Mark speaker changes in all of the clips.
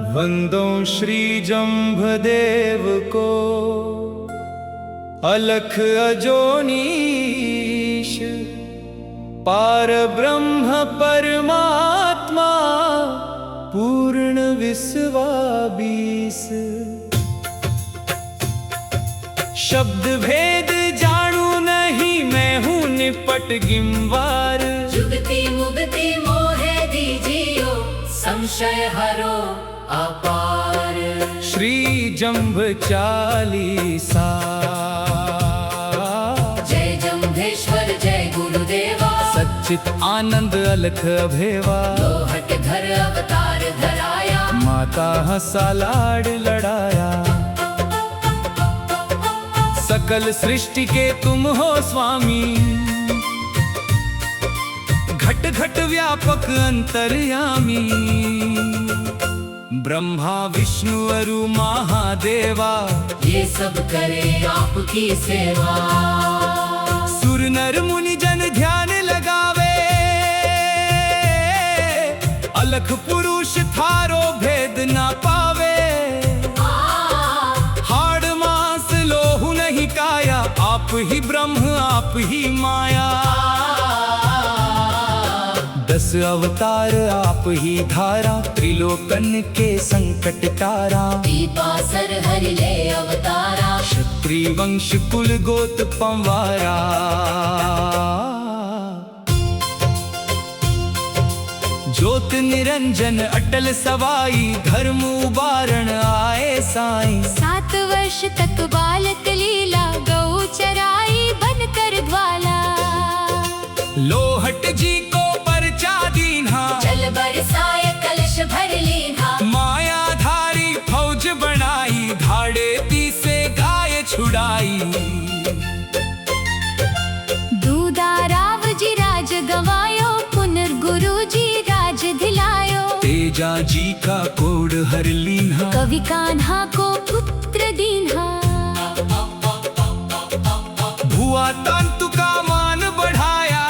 Speaker 1: वंदो श्री जम्भदेव को, अलख अजोनीश, पार ब्रह्म परमात्मा, पूर्ण विश्वाबीस। शब्द भेद जानू नहीं, मैं हूँ निपट गिमवार।
Speaker 2: जुगति मुगति मोहे दीजियो, संशय हरो अपार।
Speaker 1: श्री जम्भ चालीसा।
Speaker 2: जय जम्भेश्वर जय गुरुदेवा,
Speaker 1: सच्चित आनंद अलख अभेवा।
Speaker 2: लोहट घर अवतार धराया,
Speaker 1: माता हंसा लाड लड़ाया। सकल सृष्टि के तुम हो स्वामी, घट घट व्यापक अंतर्यामी। ब्रह्मा विष्णु अरु महादेवा,
Speaker 2: ये सब करे आपकी सेवा।
Speaker 1: सुर नर मुनि जन ध्यान लगावे, अलख पुरुष थारो भेद ना पावे। हाड़ मांस लोहु नहीं काया, आप ही ब्रह्म आप ही माया। 10 अवतार आप ही धारा, त्रिलोकन के संकट टारा।
Speaker 2: दीपासर हरि ले अवतारा,
Speaker 1: क्षत्रिय वंश कुल गोत पंवारा। ज्योत निरंजन अटल सवाई, धर्म उबारण आए साईं।
Speaker 3: 7 वर्ष तक बालक लीला, गौ चराई बनकर ग्वाला।
Speaker 1: लोहट जी को परचा दीन्हा,
Speaker 2: जल बरसाए कलश भर लीन्हा।
Speaker 1: मायाधारी फौज बनाई, धाड़े पीसे गाय छुड़ाई।
Speaker 3: दूधा राव जी राज गवायो, पुनर्गुरु जी राज दिलायो।
Speaker 1: तेजा जी का कोड हर लीन्हा,
Speaker 3: कवि कान्हा को पुत्र दीन्हा।
Speaker 1: भुआ तंतु का मान बढ़ाया,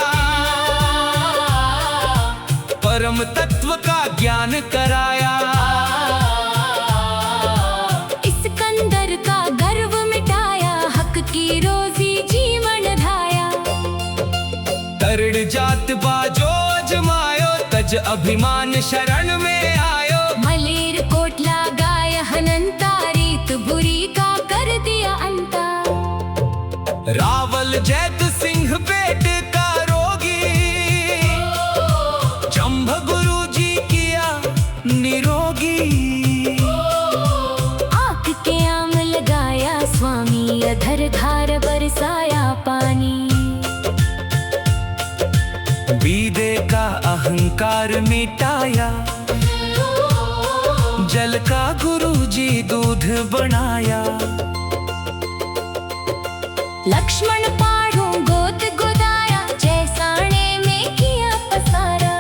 Speaker 1: परम तत्व का ज्ञान कराया।
Speaker 3: इस्कंदर का गर्व मिटाया, हक की रोजी जीवन ढाया।
Speaker 1: तरड़ जात बाजो जमायो, तज अभिमान शरण में आयो।
Speaker 3: मलेर कोटला गाय हनंता, रीत बुरी का कर दिया अंता।
Speaker 1: रावल जैत सिंह पेट का रोगी, जम्भ गुरु जी किया निरोगी।
Speaker 3: आंख के आम लगाया स्वामी, अधर धार बरसाया पानी।
Speaker 1: बीदे का अहंकार मिटाया, जल का गुरु जी दूध बनाया।
Speaker 3: लक्ष्मण पाढ़ू गोद गोदाया, जैसाने में किया पसारा।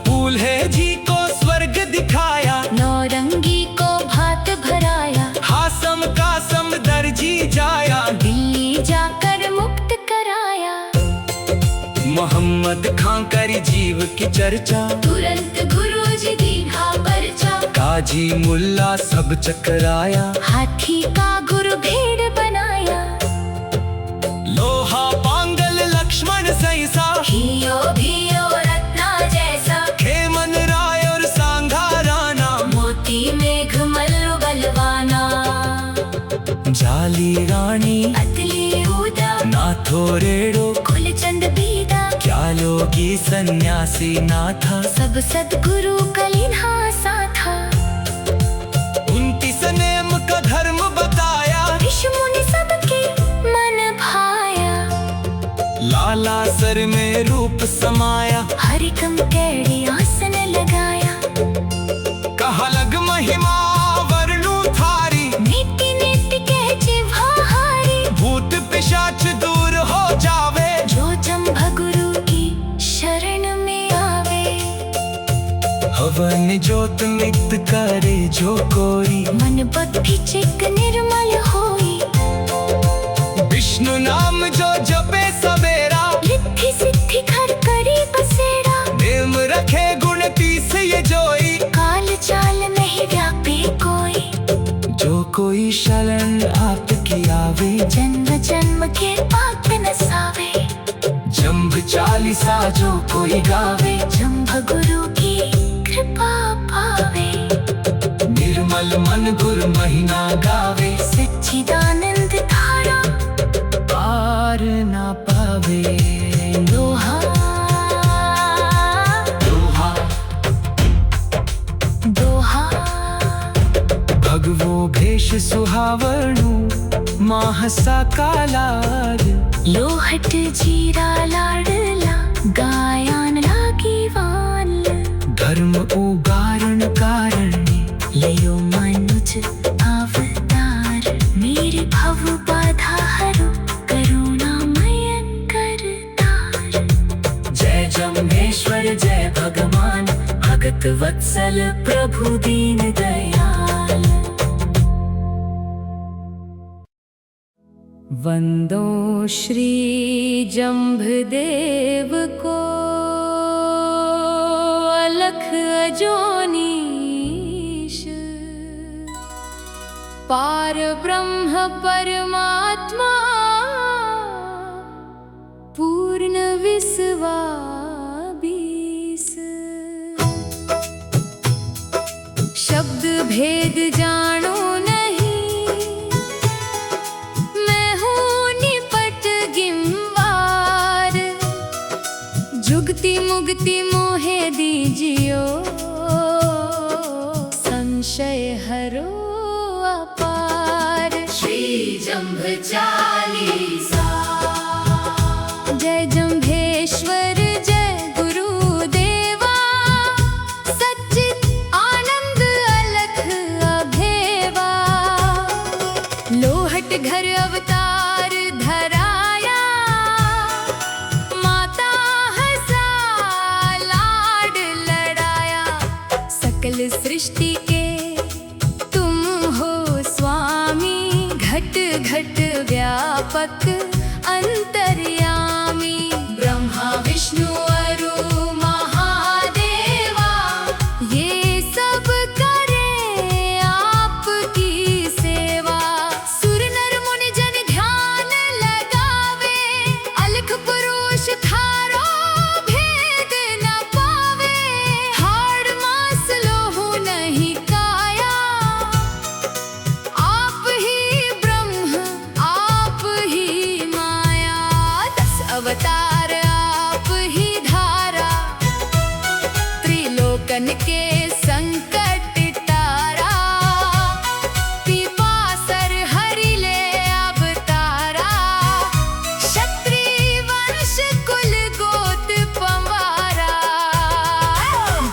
Speaker 1: दूल्हे जी को स्वर्ग दिखाया,
Speaker 3: नौरंगी को भात भराया।
Speaker 1: हासम कासम दर्जी जाया।
Speaker 3: दिल्ली जाकर मुक्त कराया।
Speaker 1: मोहम्मद खां करी जीव की चर्चा,
Speaker 2: तुरंत गुरु जी दीन्हा परचा।
Speaker 1: काजी मुल्ला सब चकराया।
Speaker 3: हाथी का गुरु भेड़ बनाया।
Speaker 1: लोहा पांगल लक्ष्मण सैसा,
Speaker 2: भियो भियो रत्ना जैसा।
Speaker 1: खेमन राय और सांघा राणा।
Speaker 2: मोती मेघ मल्लु बलवाना।
Speaker 1: जाली रानी
Speaker 2: अतली उदा,
Speaker 1: नाथो रेड़ो।
Speaker 2: कुलचंद बीदा,
Speaker 1: क्या लोगी सन्यासी नाथा।
Speaker 3: सब सदगुरु कलिन्हा साथा।
Speaker 1: 29 नेम का धर्म बताया,
Speaker 3: ऋषि मुनि सबके मन भाया।
Speaker 1: लाला सर में रूप समाया।
Speaker 3: हरिकम कैड़ी आसन लगाया।
Speaker 1: कहा लग महिमा वर्णु थारी,
Speaker 3: नीति नीति कह जिह्वा हारी।
Speaker 1: भूत पिशाच दूर हो जावे,
Speaker 3: जो जम्भ गुरु की शरण में आवे।
Speaker 1: हवन जोत नित करे जो कोई,
Speaker 3: मन बुद्धि चिक निर्मल होई।
Speaker 1: विष्णु नाम जो जपे सवेरा,
Speaker 3: रिद्धि सिद्धि घर करी बसेरा।
Speaker 1: नेम रखे गुण 30 ये जोई।
Speaker 3: काल चाल
Speaker 1: कोई शरण आपकी आवे,
Speaker 3: जन्म जन्म के पाप नसावे।
Speaker 1: जंभ चालीसा जो कोई गावे,
Speaker 3: जंभ गुरु की कृपा पावे।
Speaker 1: निर्मल मन गुर महीना गावे,
Speaker 3: सच्चिदानंद धारा
Speaker 1: पार ना पावे।
Speaker 3: दोहा
Speaker 1: दोहा
Speaker 3: दोहा
Speaker 1: भगवो भेष सुहावणु, माहसा कालार।
Speaker 3: लोहट जीरा लाडला, गायान लागी वाल।
Speaker 1: धर्म उगारण कारणे,
Speaker 3: लियो मनुज अवतार। मेरे भव बाधा हरो, करुणामयन करतार।
Speaker 1: जय जम्भेश्वर जय भगवान, भगत वत्सल प्रभु दीन दयाल।
Speaker 3: वंदो श्री जम्भदेव को, अलख अजोनीश। पार ब्रह्म परमात्मा, पूर्ण विश्वा बीस। शब्द भेद जानो नहीं, मैं हूँ निपट गिम्वार। जुगति मुगति मोहे दीजियो, संशय हरो अपार।
Speaker 2: श्री जंभ चालीसा।
Speaker 3: जय जम्भेश्वर जय गुरुदेवा, सच्चित आनंद अलख अभेवा। लोहट घर अवतार धराया, माता हंसा लाड लड़ाया। सकल सृष्टि के तुम हो स्वामी, घट घट व्यापक अंतर्यामी। ब्रह्मा विष्णु अरु महादेवा, ये सब करे आपकी सेवा। सुर नर मुनि जन ध्यान लगावे, अलख पुरुष थारो भेद न पावे। हाड़ मास लोहु नहीं काया, आप ही ब्रह्म आप ही माया। 10 अवतार आप ही धारा, त्रिलोकन के संकट टारा। पीपासर हरि ले अवतारा, क्षत्रिय वंश कुल गोत पंवारा।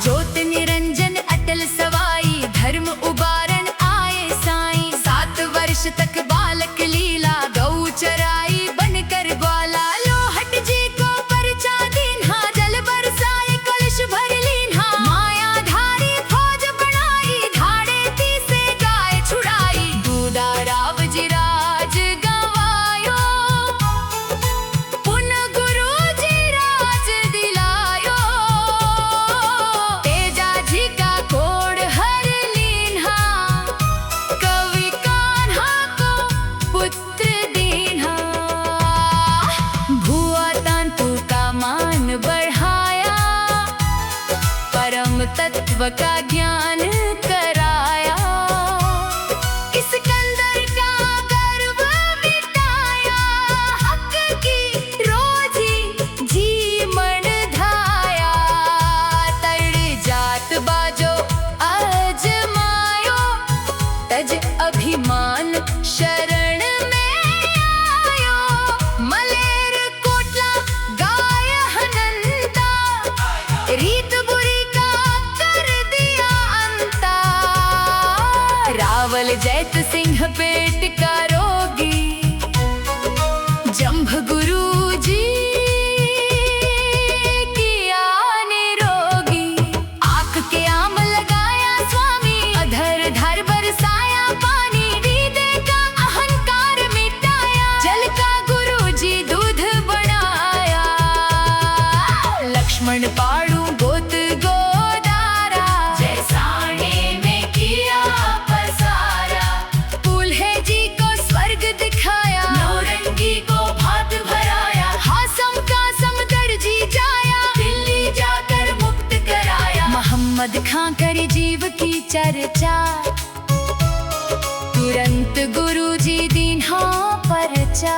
Speaker 3: ज्योत निरंजन अटल सवाई, धर्म उबारण आए साईं। 7 वर्ष तक बालक लीला, गौ चराई बनकर ग्वाला। लोहट जी को परचा दीन्हा, जल बरसाए कलश भर लीन्हा। माया धारी फौज बनाई, धाड़े ती से गाय छुड़ाई। दूधा राव जी राज गवायो, पुन गुरु जी राज दिलायो। तेजा जी का कोड हर लीन्हा, कवि कान्हा को पुत्र दीन्हा। भुआ तांतु का मान बढ़ाया, परम तत्व का ज्ञान कराया। सिकंदर का गर्व मिटाया, हक की रोजी जी मन धाया। तड़ जात बाजो अजमायो, तज अभिमान शरण में आयो। मलेर कोटला गाय हनंता, रीत बुरी का कर दिया अंता। रावल जैत सिंह पेट का रोगी, जंभ गुरु जी किया निरोगी। आंख के आम लगाया स्वामी, अधर धर बरसाया पानी। वीदे का अहंकार मिटाया, जल का गुरु जी दूध बनाया। लक्ष्मण पाड़ू गोत गोदारा,
Speaker 2: जैसाने में किया पसारा।
Speaker 3: पुल मद खां करी जीव की चर्चा, तुरंत गुरु जी दीन्हा परचा।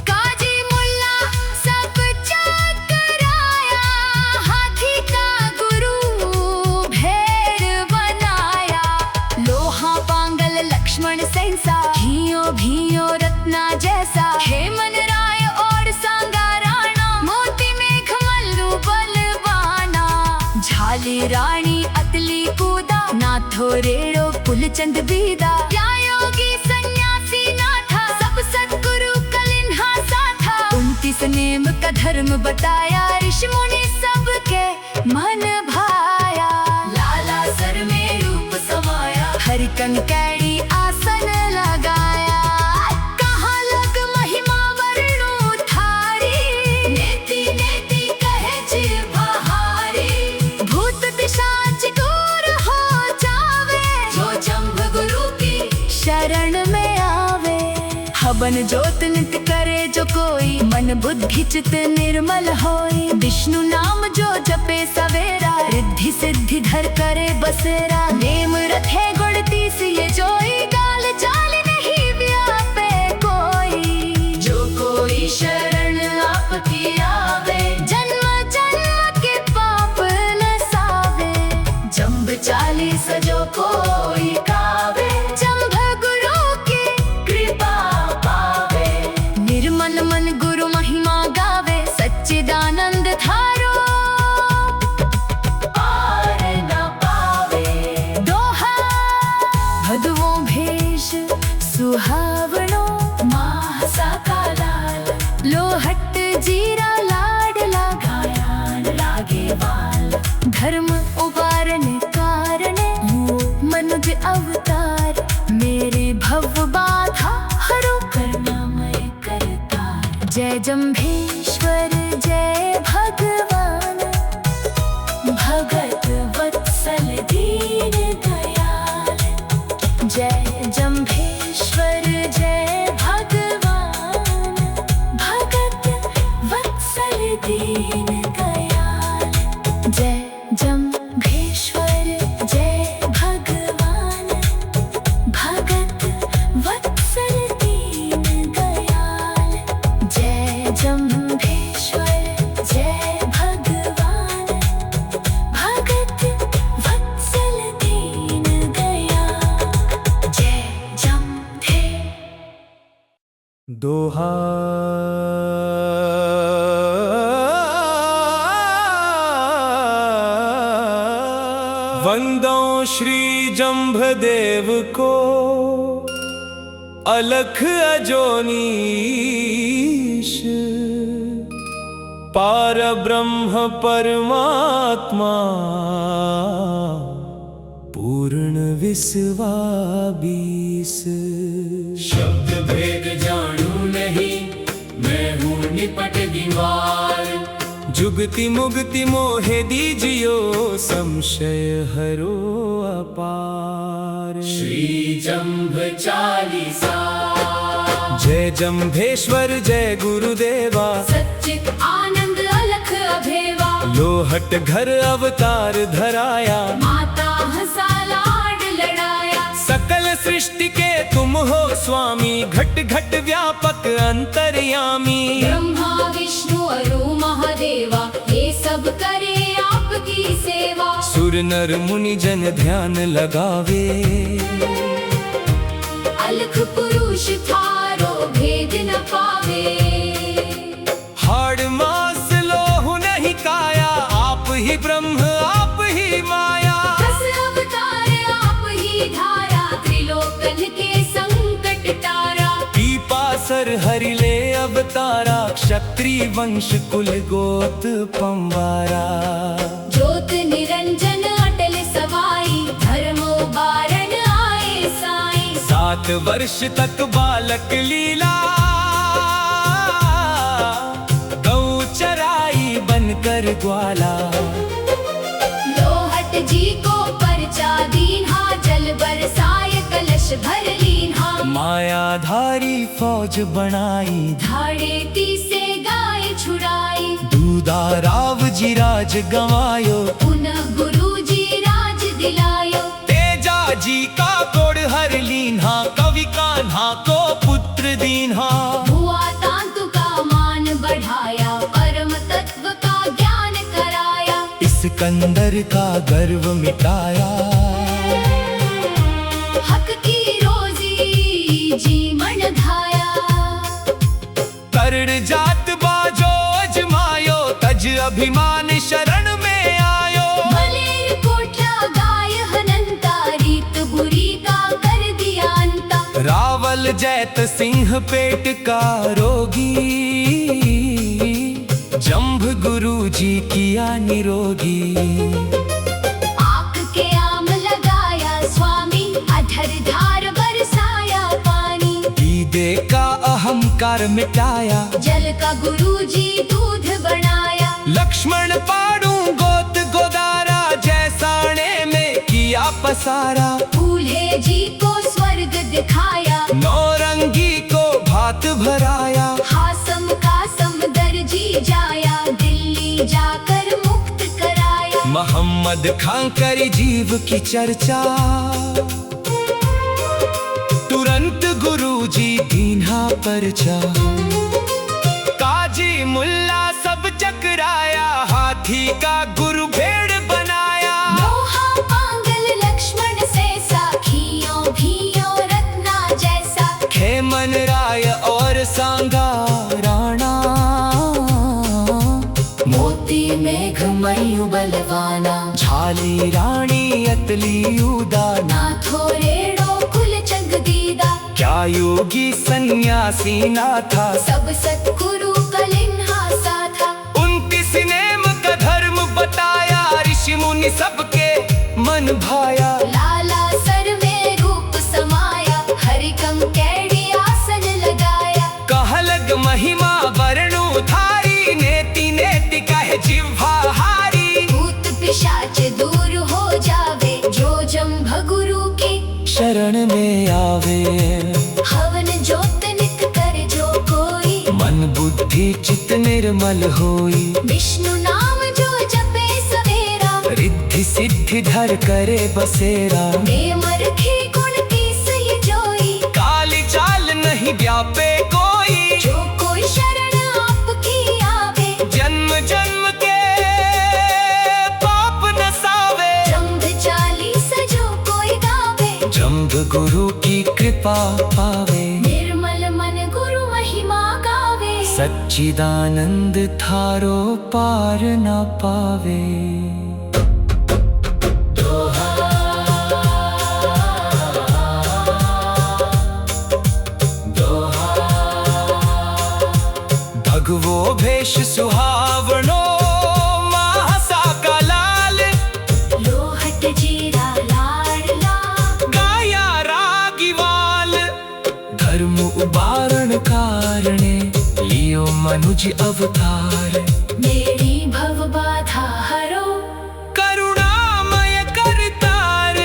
Speaker 3: काजी मुल्ला सब चकराया, हाथी का गुरु भेड़ बनाया। लोहा पांगल लक्ष्मण सहसा, घियो भीयो रत्ना जैसा। हेमन राय और सांगा राणा, मोती मेघ मल्लू बलवाना। झाली रानी अतली कूदा, नाथो रेड़ो कुलचंद बीदा। या योगी सन्यासी नाथा, सब सद्गुरु कलिन्हा साथा। 29 नेम का धर्म बताया, ऋषि मुनि सबके मन भाया। लाला सर में रूप समाया, हरिकन कैड़ी आसन लगाया। कहाँ लग महिमा वर्णो थारी, नेति नेति कहे जिह्वाहारी। भूत पिशाच दूर हो जावे, जो जंभ गुरु की शरण में आवे। हवन जोत नित करे जो कोई, मन बुद्धि चित निर्मल होई। विष्णु नाम जो जपे सवेरा, रिद्धि सिद्धि धर करे बसेरा। नेम रखे गुण 30 ये जोई, गाल चाल नहीं व्यापे कोई। जो कोई शरण आपकी आवे, जन्म जन्म के पाप नसावे। जंभ 40 जो कोई गावे, जंभ गुरु की कृपा पावे। निर्मल मन गुरु महिमा गावे, सच्चिदानंद थारो पार न पावे। दोहा भदवो भेष सुहावनो, मासा का लाल। लोहट जीरा लाड लगाया, लागे वाल। धर्म उबारन कारण, मनुज अवतार। मेरे भव बाधा हरो, करुणामय करतार। जय जंभेश्वर जय भगवान, भगत वत्सल दीन दयाल। जय जंभेश्वर जय भगवान, भगत वत्सल दीन दयाल। जय जंभेश्वर जय भगवान, भगत वत्सल दीन दयाल। जय जंभेश्वर जय भगवान, भगत वत्सल दीन दयाल। जय जंभे।
Speaker 1: दोहा वंदो श्री जंभदेव को, अलख अजोनीश। पार ब्रह्म परमात्मा, पूर्ण विश्वाबीस।
Speaker 2: शब्द भेद जानू नहीं, मैं हूँ निपट दीवार।
Speaker 1: जुगति मुगति मोहे दीजियो, संशय हरो अपार।
Speaker 2: श्री जंभ 40।
Speaker 1: जय जंभेश्वर जय गुरुदेवा,
Speaker 3: सच्चित आनंद अलख अभेवा।
Speaker 1: लोहट घर अवतार धराया,
Speaker 3: माता हंसा लाड लड़ाया।
Speaker 1: सकल सृष्टि के तुम हो स्वामी, घट घट व्यापक अंतर्यामी।
Speaker 3: ब्रह्मा विष्णु अरु महादेवा, ये सब करे आपकी सेवा।
Speaker 1: सुर नर मुनि जन ध्यान लगावे,
Speaker 3: अलख पुरुष थारो भेद न पावे।
Speaker 1: हाड़ मास लोहु नहीं काया, आप ही ब्रह्म आप ही माया।
Speaker 3: 10 अवतार आप ही धारा, त्रिलोकन के संकट टारा।
Speaker 1: पीपासर हरि ले अवतारा, क्षत्रिय वंश कुल गोत पंवारा।
Speaker 3: ज्योत निरंजन अटल सवाई, धर्मो बारण आए साई।
Speaker 1: 7 वर्ष तक बालक लीला, गौ चराई बनकर ग्वाला।
Speaker 3: लोहट जी को परचा दीन्हा, जल बरसाए कलश भर लीन्हा।
Speaker 1: मायाधारी फौज बनाई,
Speaker 3: धाड़ेती से गाय छुड़ाई।
Speaker 1: दूर जुदा राव जी राज गंवायो,
Speaker 3: पुनः गुरुजी राज दिलायो।
Speaker 1: तेजा जी का कोड हर लीन्हा, कवि कान्हा को पुत्र दीन्हा।
Speaker 3: हुआ तांतु का मान बढ़ाया, परम तत्व का ज्ञान कराया।
Speaker 1: सिकंदर का गर्व मिटाया,
Speaker 3: हक की रोजी जीवन धाया।
Speaker 1: कर्ण जात बाजो अजमायो, तज अभिमान शरण में आयो।
Speaker 3: मलेर कोठा गाय हनंता, रीत बुरी का कर दिया अंता।
Speaker 1: रावल जैत सिंह पेट का रोगी, जंभ गुरु जी किया निरोगी।
Speaker 3: आक के आम लगाया स्वामी, अधर धार बरसाया पानी।
Speaker 1: दीदे का अहंकार मिटाया,
Speaker 3: जल का गुरुजी दूध बनाया।
Speaker 1: लक्ष्मण पाडू गोत गोदारा, जैसाणे में किया पसारा।
Speaker 3: दूल्हे जी को स्वर्ग दिखाया,
Speaker 1: नौरंगी को भात भराया।
Speaker 3: हासम का समदर्जी जाया, दिल्ली जाकर मुक्त कराया।
Speaker 1: मोहम्मद खां करी जीव की चर्चा, तुरंत गुरुजी दीन्हा परचा। काजी मुल्ला सब चकराया, हाथी का गुरु भेड़ बनाया।
Speaker 3: लोहा पांगल लक्ष्मण से साखियों भीयों रत्ना जैसा।
Speaker 1: खेमन राय और सांगा राणा,
Speaker 3: मोती मेघ मयू बलवाना।
Speaker 1: झाली रानी अतली उदाना।
Speaker 3: नाथो रेड़ो कुल जगदीदा,
Speaker 1: क्या योगी सन्यासी ना था,
Speaker 3: सब सतगुरु कलिन्हा सा था।
Speaker 1: 29 नेम का धर्म बताया, ऋषि मुनि सबके मन भाया।
Speaker 3: लाला सर में रूप समाया, हरिकम कैडी आसन लगाया।
Speaker 1: कहलग महिमा वर्णु धारी, नेति नेति कहे जिह्वा हारी।
Speaker 3: भूत पिशाच दूर हो जावे, जो जंभ गुरु की
Speaker 1: शरण में आवे।
Speaker 3: हवन जोत नित कर जो कोई,
Speaker 1: मन बुद्धि चित निर्मल होई।
Speaker 3: विष्णु नाम जो जपे सवेरा,
Speaker 1: रिद्धि सिद्धि धर करे बसेरा।
Speaker 3: नेम रखे गुण की सही जोई,
Speaker 1: काली चाल नहीं व्यापे कोई।
Speaker 3: जो कोई शरण आपकी आवे,
Speaker 1: जन्म जन्म के पाप नसावे।
Speaker 3: जंभ चालीस जो कोई गावे,
Speaker 1: जंभ गुरु की कृपा पावे।
Speaker 3: निर्मल मन गुरु महिमा गावे।
Speaker 1: सच्चिदानंद थारो पार न पावे। भगवो भेष सुहावनो, महासा का लाल।
Speaker 3: लोहट जीरा लाडला,
Speaker 1: गाया रागीवाल। धर्म उबारण कारणे, लियो मनुज अवतार।
Speaker 3: मेरी भव बाधा हरो,
Speaker 1: करुणामय करतार।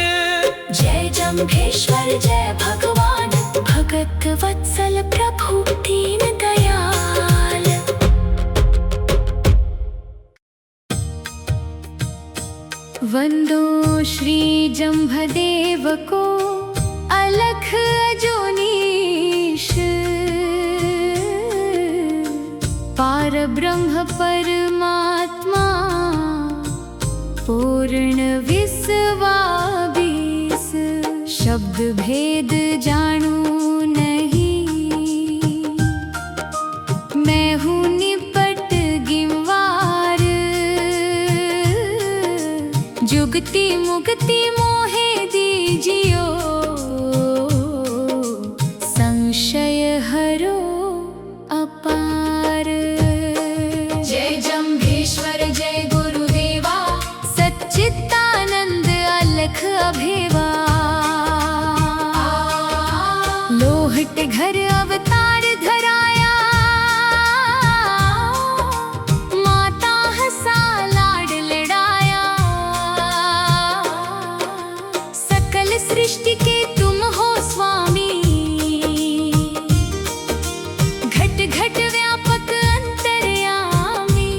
Speaker 3: जय जम्भेश्वर जय भगवान, भगत वत्सल प्रभु दीन दयाल। वंदो श्री जम्भदेव को, अलख अजोनीश। पार ब्रह्म परमात्मा, पूर्ण विश्वाबीस। शब्द भेद जानू नहीं, मैं हूँ निपट गिंवार। जुगति मुक्ति मोहे दीजियो, संशय हरो अपार। जय जम्भेश्वर जय गुरुदेवा, सच्चिदानंद अलख अभेवा। लोहट घर अवतार धराया, माता हसा लाड लड़ाया। सकल सृष्टि के तुम हो स्वामी, घट घट व्यापक अंतर्यामी।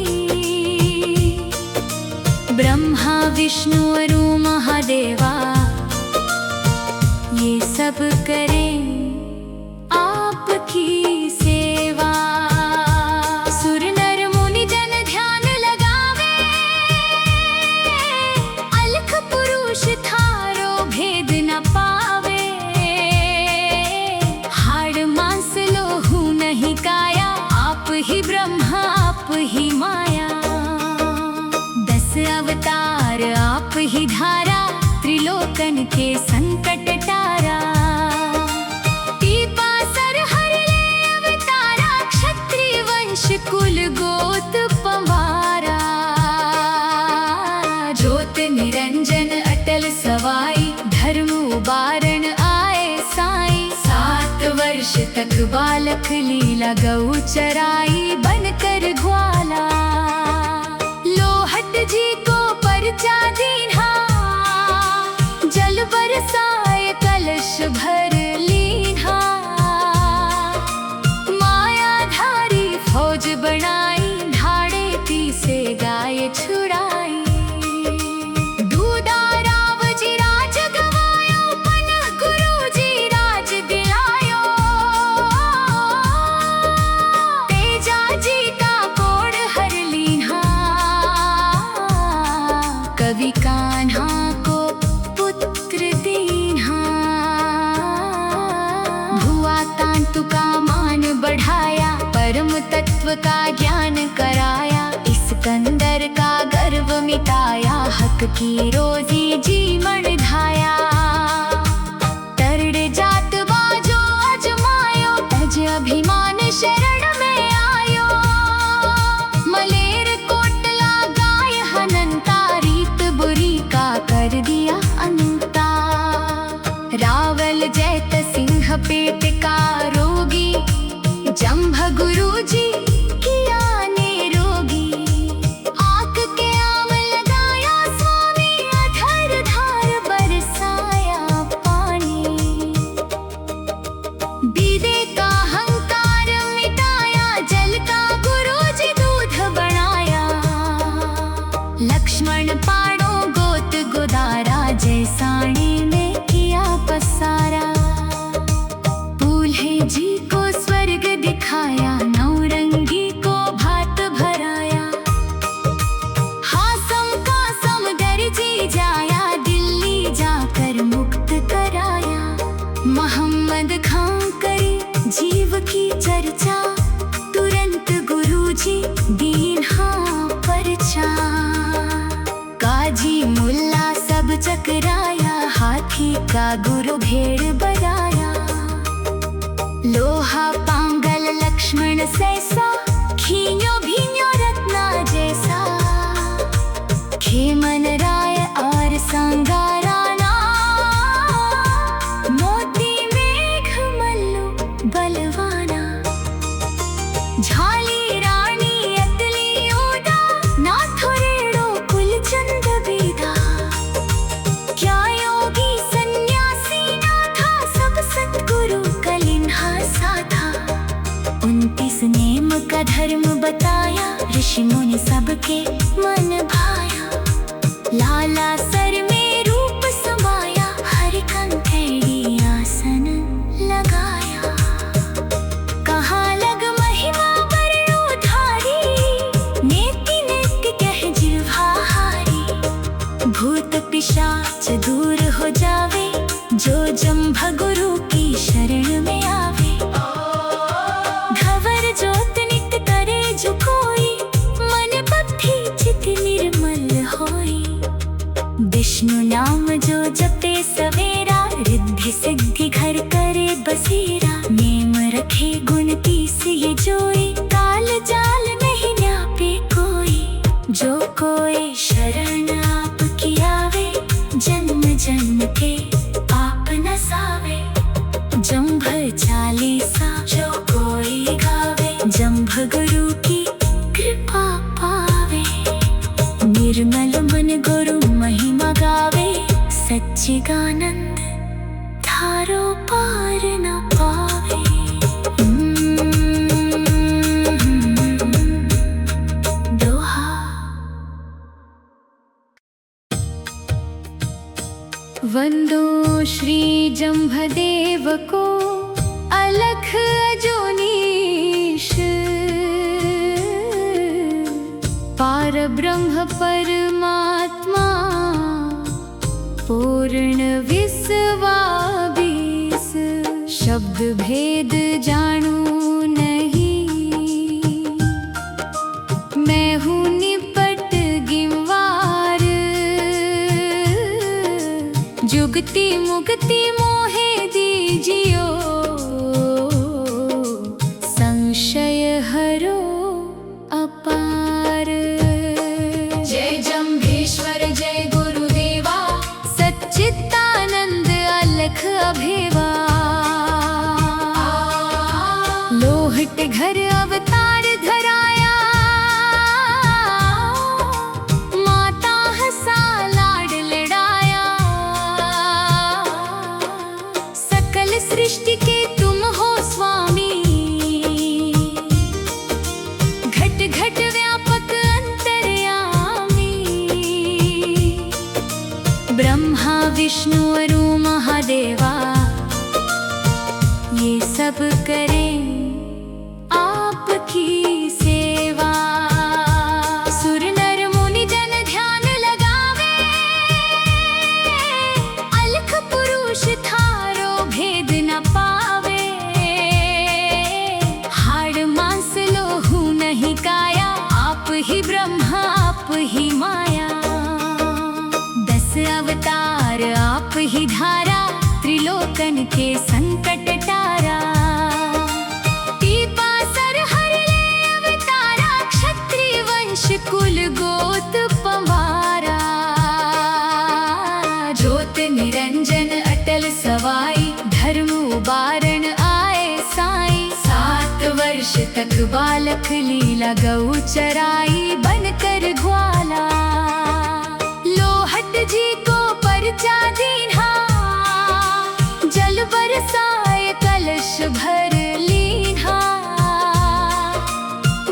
Speaker 3: सब करें आपकी सेवा। सुर नर मुनि जन ध्यान लगावे, अलख पुरुष थारो भेद न पावे। हाड़ मांस लोहू नहीं काया, आप ही ब्रह्मा आप ही माया। 10 अवतार आप ही धारा, त्रिलोकन के संकट टारा। टीपा सर हर ले अवतारा, क्षत्रिय वंश कुल गोत पंवारा। ज्योत निरंजन अटल सवाई, धर्म उबारण आए साई। 7 वर्ष तक बालक लीला गौ चराई, बनकर ग्वाला। लोहट जी को परचा दीन्हा, जल बरसाए कलश भर लीन्हा। मायाधारी फौज बनाई, ढाड़े पीसे गाय छुड़ाई। दूधा राव जी राज गवायो, पन्ह गुरु जी राज दिलायो। तेजा जी का कोड हर लीन्हा, कवि कान्हा को पुत्र दीन्हा। भुआ तांतु का मान बढ़ाया, परम तत्व का ज्ञान कराया। इस्कंदर का गर्व मिटाया, हक की रोजी जीवन ढाया। तरड़ जात बाजो अजमायो, तज अभिमान शरण में आयो। मलेर कोटला गाय हनंता, रीत बुरी का कर दिया अंता। रावल जैत सिंह पेट का रोगी, जंभ गुरु जी किया निरोगी। आंख के आम लगाया स्वामी, अधर धार बरसाया पानी। बीदे का हंकार मिटाया, जल का गुरु जी दूध बनाया। लक्ष्मण पाड़ो गोत गोदारा, जैसाणी में किया पसारा। दूल्हे जी को स्वर्ग दिखाया, नौरंगी को भात भराया। हासम का समदर जी जाया, दिल्ली जाकर मुक्त कराया। मोहम्मद खां करी जीव की चर्चा, तुरंत गुरु जी दीन्हा परचा। काजी मुल्ला सब चकराया, हाथी का गुरु भेड़ बनाया। लोहा पांगल लक्ष्मण सैसा, खींयो भीन्यो रत्ना जैसा। खेमन राय और संगाराना, मोती मेघ मल्लू बलवाना। झाली रानी अतली ओदा, नाथुरेड़ो कुलचंद बेदा। क्या योगी सन्यासी ना था, सब सतगुरु कलिन्हा साधा। 29 नेम का धर्म बताया, ऋषि मुनि सबके मन भाया। लाला सर में रूप समाया, हर कंठेड़ी आसन लगाया। कहाँ लग महिमा बरनो धारी, नेति नेति कह जिह्वाहारी। भूत पिशाच दूर हो जावे, जो जंभ गुरु की शरण में आवे। घवर जोत नित करे जो कोई, मन बुद्धि चित निर्मल होई। विष्णु नाम जो जपे सवेरा, रिद्धि सिद्धि घर करे बसेरा। नेम रखे गुण 30 ये जोई, काल जाल नहीं न्यापे कोई। जो कोई शरण आपकी आवे, जन्म जन्म के पाप न सावे। जंभ चालीसा जो कोई गावे, जंभ गुरु की कृपा पावे। निर्मल मन गुरु महिमा गावे, सच्चिदानंद थारो पार न पावे। दोहा। वंदो श्री जम्भदेव को अलख अजोनीश, पार ब्रह्म परमात्मा पूर्ण विश्वाबीस। शब्द भेद जानू नहीं, मैं हूँ निपट गिंवार। जुगति मुक्ति मोहे दीजियो, संशय हरो अपार।
Speaker 2: जय जम्भेश्वर जय गुरुदेवा,
Speaker 3: सच्चिदानंद अलख अभेवा। लोहट घर अवतार धराया, माता हसा लाड लड़ाया। सकल सृष्टि के तुम हो स्वामी, घट घट व्यापक अंतर्यामी। ब्रह्मा विष्णु अरु महादेवा, ये सब करें आपकी सेवा। सुर नर मुनि जन ध्यान लगावे, अलख पुरुष थारो भेद न पावे। हाड़ मांस लोहू नहीं काया, आप ही ब्रह्मा आप ही माया। 10 अवतार आप ही धारा, त्रिलोकन के संकट टारा। टीपा सर हर ले अवतारा, क्षत्रिय वंश कुल गोत पवारा। ज्योत निरंजन अटल सवाई, धर्म उबारण आए साईं। 7 वर्ष तक बालक लीला गौ चराई, बनकर ग्वाला। लोहट जी को परचा दीन्हा, जल बरसाए कलश भर लीन्हा।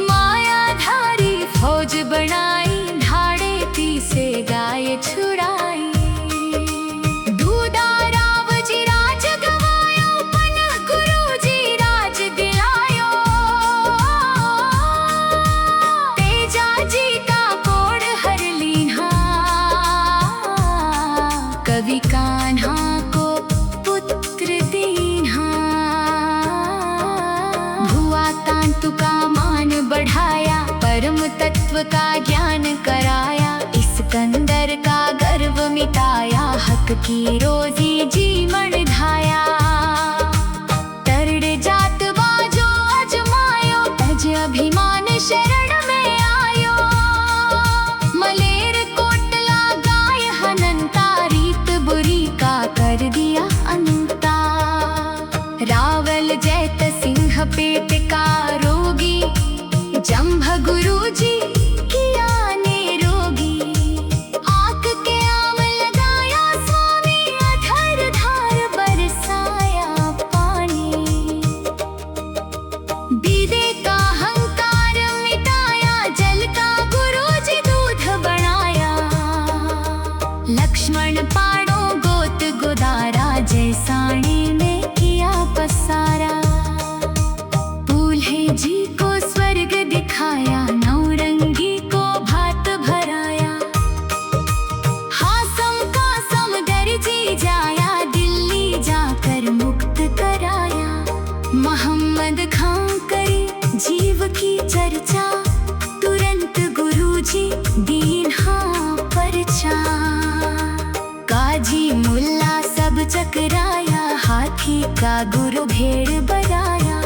Speaker 3: मायाधारी फौज बनाई, ढाड़े पीसे गाय छुड़ाई। दूधा राव जी राज गवायो, पन्ह गुरु जी राज दिलायो। तेजा जी का कोड़ हर लीन्हा, कवि कान्हा को पुत्र दीन्हा। भुआ तांतु का मान बढ़ाया, परम तत्व का ज्ञान कराया। इस्कंदर का गर्व मिटाया, हक की रोजी जीवन ढाया। तरड़ जात बाजो अजमायो, तज अभिमान शरण में आयो। मलेर कोटला गाय हनंता, रीत बुरी का कर दिया अंता। रावल जैत सिंह पेट का रोगी, जम्भ गुरु जी किया निरोगी। आक के आम लगाया स्वामी, अधर धार बरसाया पानी। बीदे का हंकार मिटाया, जल का गुरु जी दूध बनाया। लक्ष्मण पाड़ो गोत गोदारा, जैसाणी में किया पसारा। दूल्हे जी को स्वर्ग दिखाया, नौरंगी को भात भराया। हासम का समदर जी जाया, दिल्ली जाकर मुक्त कराया। मोहम्मद खां करी जीव की चर्चा, तुरंत गुरु जी दीन्हा परचा। काजी मुल्ला सब चकराया, हाथी का गुरु भेड़ बनाया।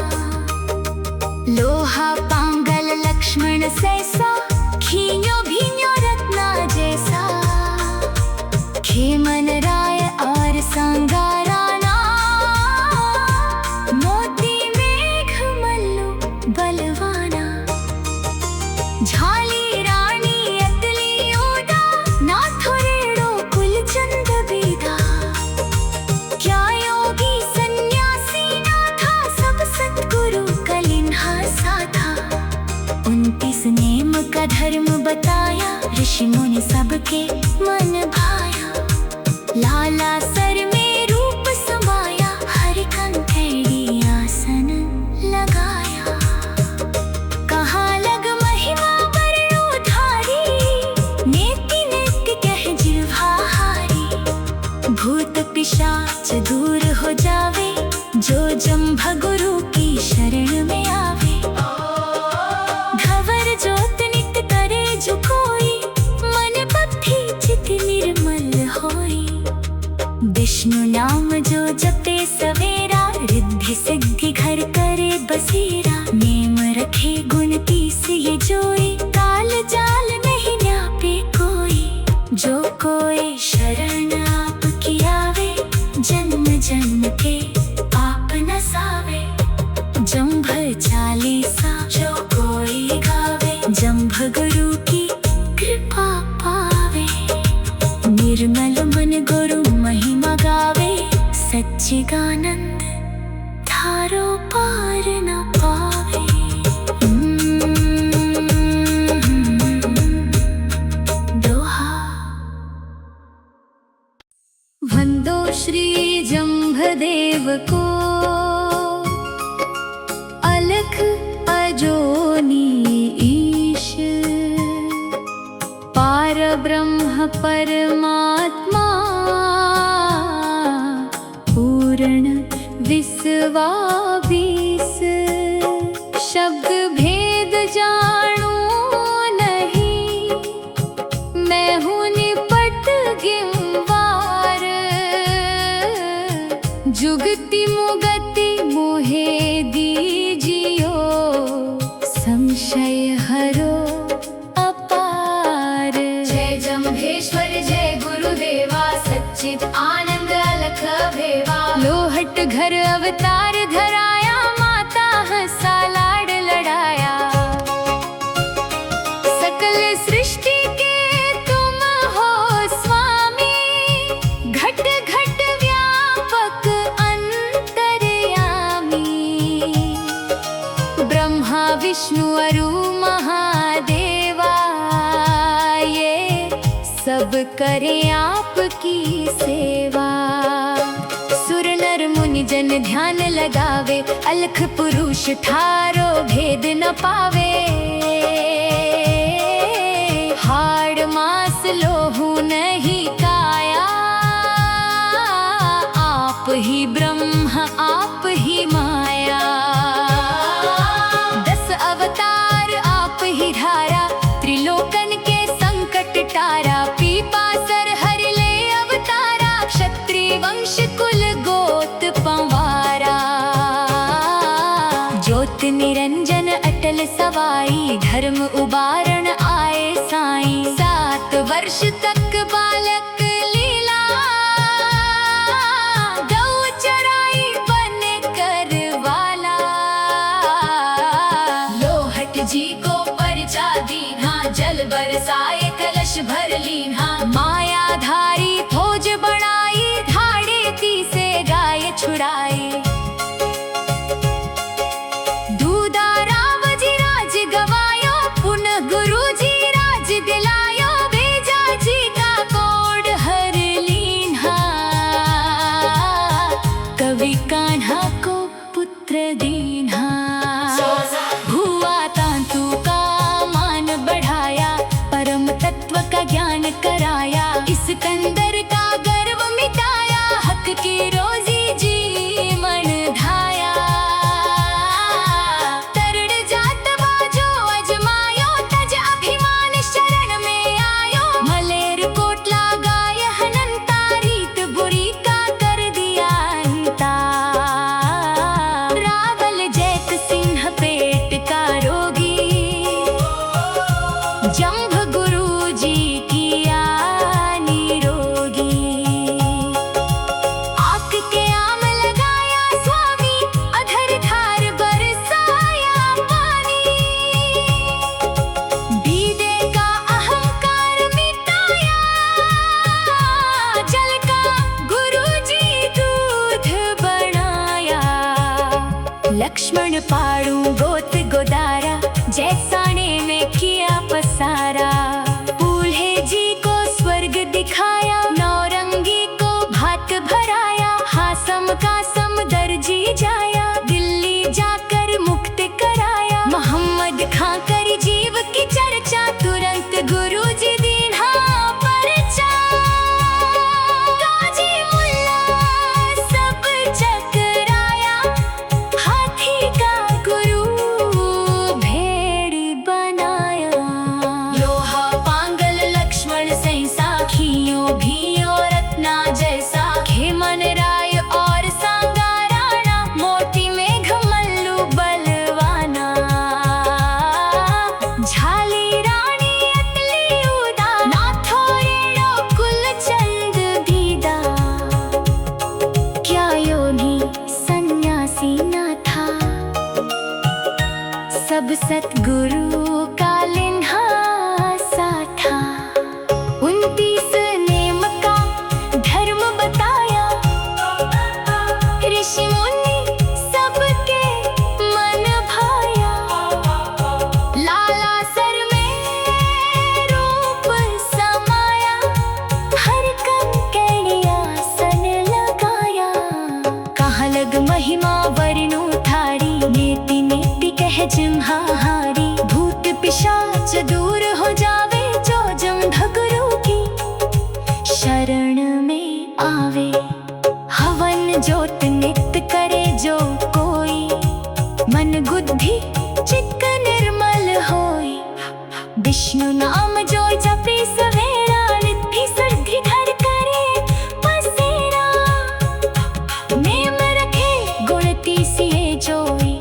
Speaker 3: लोहा पांगल लक्ष्मण सैसा, खींयो भीन्यो रत्ना जैसा। खेमन राय और संगाराना, मोती मेघ मल्लू बलवाना। झाली रानी अतली ओदा, नाथुरेड़ो कुलचंद बेदा। क्या योगी सन्यासी ना था, सब सतगुरु कलिन्हा साधा। 29 नेम का धर्म बताया, ऋषि मुनि सबके मन भाया। लाला परासर में रूप समाया, हर कंकड़ी आसन लगाया। कहाँ लग महिमा वर्णोधारी, नेति नेत्य कह जिह्वाहारी। भूत पिशाच दूर हो जावे, जो जंभ गुरु की शरण में आवे। घवर जोत नित करे जो कोई, मन बुद्धि चित निर्मल होई। विष्णु नाम जो जपे सवेरा, रिद्धि सिद्धि घर करे बसेरा। नेम रखे गुण तीस ये जोई, काल जाल नहीं न्यापे कोई। जो कोई शरण आप की आवे, जन्म जन्म के पाप नसावे। जंभ चालीसा जो कोई गावे, जंभ गुरु की कृपा पावे। निर्मल मन गुरु महिमा गावे, सच्चिदानंद थारो पार न पावे। दोहा। वंदो श्री जंभदेव को, अलख अजोनी ईश। पार ब्रह्म परमात्मा, पूर्ण विश्वाभीस। शब्द भेद जाणू नहीं, मैं हूँ निपट गिंवार। जुगति मुगति मोहे दीजियो, संशय हरो अपार। जय जंभेश्वर जय गुरुदेवा, सच्चिद आनंद अलख भेवा। लोहट घर अवतार धराया, माता हंसा लाड लड़ाया। सकल सृष्टि के तुम हो स्वामी, घट घट व्यापक अंतर्यामी। ब्रह्मा विष्णु अरु महादेवा, ये सब करें आपकी सेवा। सुर नर मुनि जन ध्यान लगावे, अलख पुरुष थारो भेद न पावे। हाड़ मास लोहू नहीं काया, आप ही ब्रह्म आप ही माया। 10 अवतार आप ही धारा, त्रिलोकन के संकट टारा। पीपासर हर ले अवतारा, क्षत्रिय वंश कुल गोत पंवारा। ज्योत निरंजन अटल सवाई, धर्म उबारण आए साईं। 7 वर्ष तक बालक लीला, गौ चराई बन कर वाला। लोहट जी को परिचा दीना, जल बरसाए कलश भर लीना। मायाधारी फौज बढ़ाई, धाड़े ती से गाय छुड़ाई। दूधा राव जी राज गवायो, पुनः गुरु जी राज दिलायो। भेजा जी का कोड हर लीन्हा, कवि कान्हा को पुत्र दीन्हा। हुआ तांतु का मान बढ़ाया, परम तत्व का ज्ञान कराया। सिकंदर का गर्व मिटाया, हक की रोजी जी मन धाया। तरड़ जात बाजो अजमायो, तज अभिमान शरण में आयो। मलेर कोटला गाय हनंता, रीत बुरी का कर दिया हिता। रावल जैत सिंह पेट का रोगी, जंभ गुरु जी की लक्ष्मण पाड़ू गोत गोदारा, जैसाने में किया पसारा। दूल्हे जी को स्वर्ग दिखाया, नौरंगी को भात सब सतगुरु का लिन्हासा था। 29 नेम का धर्म बताया, ऋषि मुनि सबके मन भाया। लाला सर में रूप समाया, हर कंकड़ आसन लगाया। कहाँ लग महिमा वर्णो थारी, नेति नेति कह जिम्हाहारी। भूत पिशाच दूर हो जावे, जो जम भगरू की शरण में आवे। हवन जोत नित्य करे जो कोई, मन बुद्धि चित्त निर्मल होई। विष्णु नाम जो जपे सवेरा, नित्य सिद्धि घर करे बसेरा। नेम रखे गुण तीसिए जोई,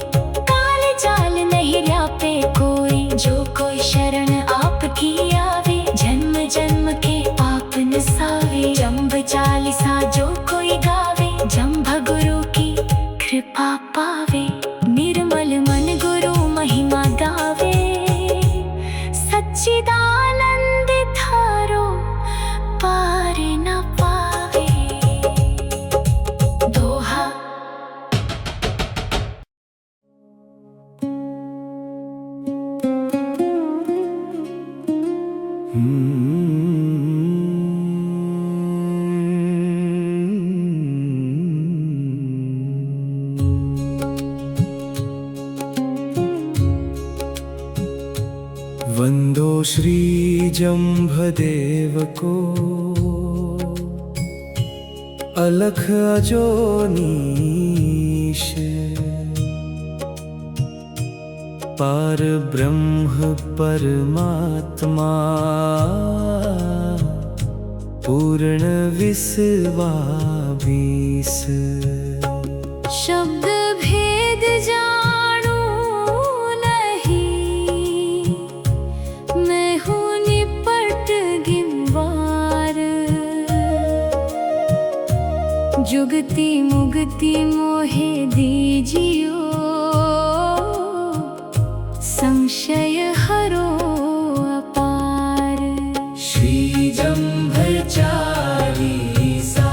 Speaker 3: काल जाल नहीं ल्यापे कोई। जो कोई शरण आपकी आवे, जन्म जन्म के पाप नसावे। जंभ चालीसा जो कोई गावे, जंभ गुरु की कृपा पावे। निर्मल मन गुरु महिमा गावे, सच्चिदानंद थारो पार न पावे। दोहा।
Speaker 1: वंदो श्री जंभदेव को, अलख अजोनीश। पार ब्रह्म परमात्मा, पूर्ण विश्वाभीस।
Speaker 3: शब्द भेद जानू नहीं, मैं हूँ निपट गिनवार। जुगति मुगति मोहे दीजियो, संशय हरो अपार।
Speaker 2: श्री जंभर चालीसा।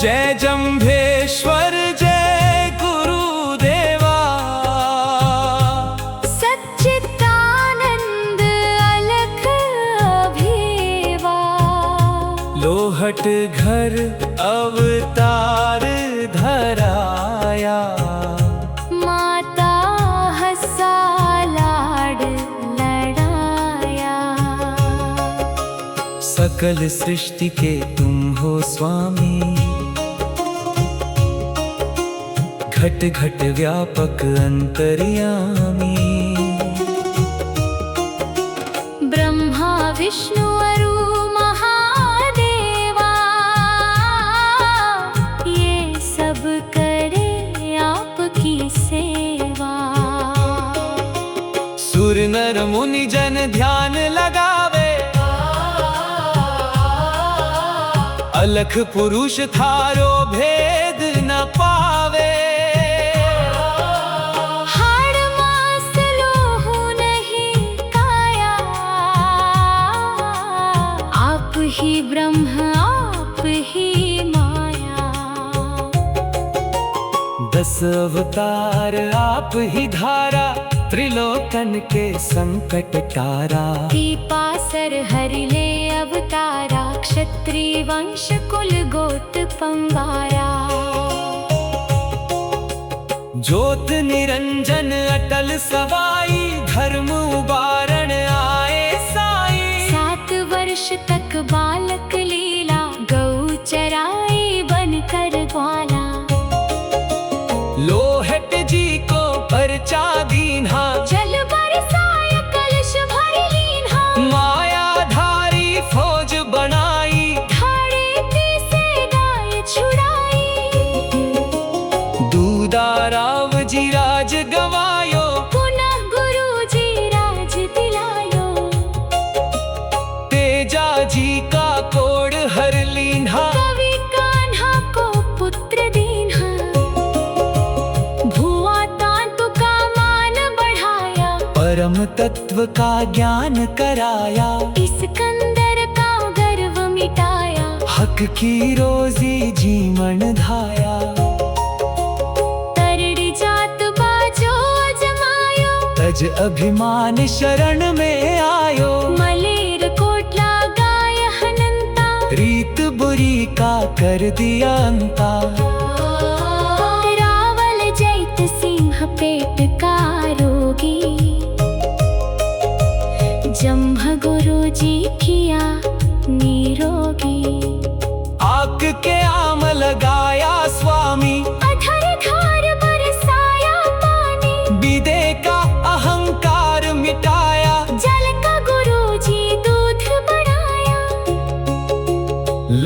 Speaker 1: जय जंभेश्वर जय गुरुदेवा,
Speaker 3: सच्चिदानंद अलख अभेवा।
Speaker 1: लोहट घर अवतार धराया,
Speaker 3: माता हंसा लाड लड़ाया।
Speaker 1: सकल सृष्टि के तुम हो स्वामी, घट घट व्यापक अंतर्यामी।
Speaker 3: ब्रह्मा विष्णु अरु महादेवा, ये सब करे आपकी सेवा।
Speaker 1: सुर नर मुनि जन ध्यान लगावे, अलख पुरुष थारो भेद न पावे।
Speaker 3: हाड़ मास लोहू नहीं काया, आप ही ब्रह्म आप ही माया।
Speaker 1: 10 अवतार आप ही धारा, त्रिलोकन के संकट टारा।
Speaker 3: दीपासर हरि ले अवतारा, क्षत्रिय वंश कुल गोत पंवारा।
Speaker 1: ज्योत निरंजन अटल सवाई, धर्म उबारण आए साई।
Speaker 3: 7 वर्ष तक बालक लीला, गौ चराई बन कर ग्वाला।
Speaker 1: लोहट जी को परचा दीन्हा,
Speaker 3: जल बरसाय कलश भर लीन्हा।
Speaker 1: मायाधारी फौज बनाई,
Speaker 3: धरती से गाय छुड़ाई।
Speaker 1: दूधाराव जी राज गवायो,
Speaker 3: पुनः गुरु जी राज दिलायो।
Speaker 1: तेजा जी का को तत्व का ज्ञान कराया,
Speaker 3: इस्कंदर का गर्व मिटाया,
Speaker 1: हक की रोजी जीवन धाया।
Speaker 3: तरड़ी जात बाजो जमायो,
Speaker 1: तज अभिमान शरण में आयो,
Speaker 3: मलेर कोटला गाय हनंता,
Speaker 1: रीत बुरी का कर दिया अंता।
Speaker 3: रावल जैत सिंह पेट का रोगी, जम्भ गुरु जी किया निरोगी।
Speaker 1: आग के आम लगाया स्वामी,
Speaker 3: अधर धार बरसाया पानी,
Speaker 1: विदे का अहंकार मिटाया,
Speaker 3: जल का गुरु जी दूध बढ़ाया।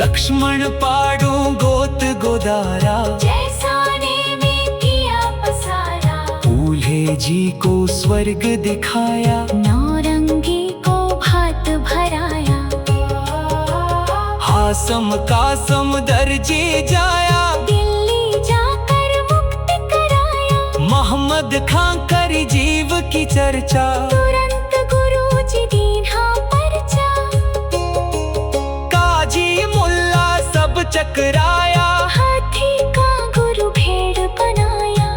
Speaker 1: लक्ष्मण पाडू गोत गोदारा,
Speaker 3: जैसा ने में किया पसारा,
Speaker 1: दूल्हे जी को स्वर्ग दिखाया,
Speaker 3: नौरंगी को भात भराया।
Speaker 1: हासम का समदर्जी जाया,
Speaker 3: दिल्ली जाकर मुक्ति कराया,
Speaker 1: मोहम्मद खां करी जीव की चर्चा,
Speaker 3: तुरंत गुरु जी दीन्हा परचा।
Speaker 1: काजी मुल्ला सब चकराया,
Speaker 3: हाथी का गुरु भेड़ बनाया,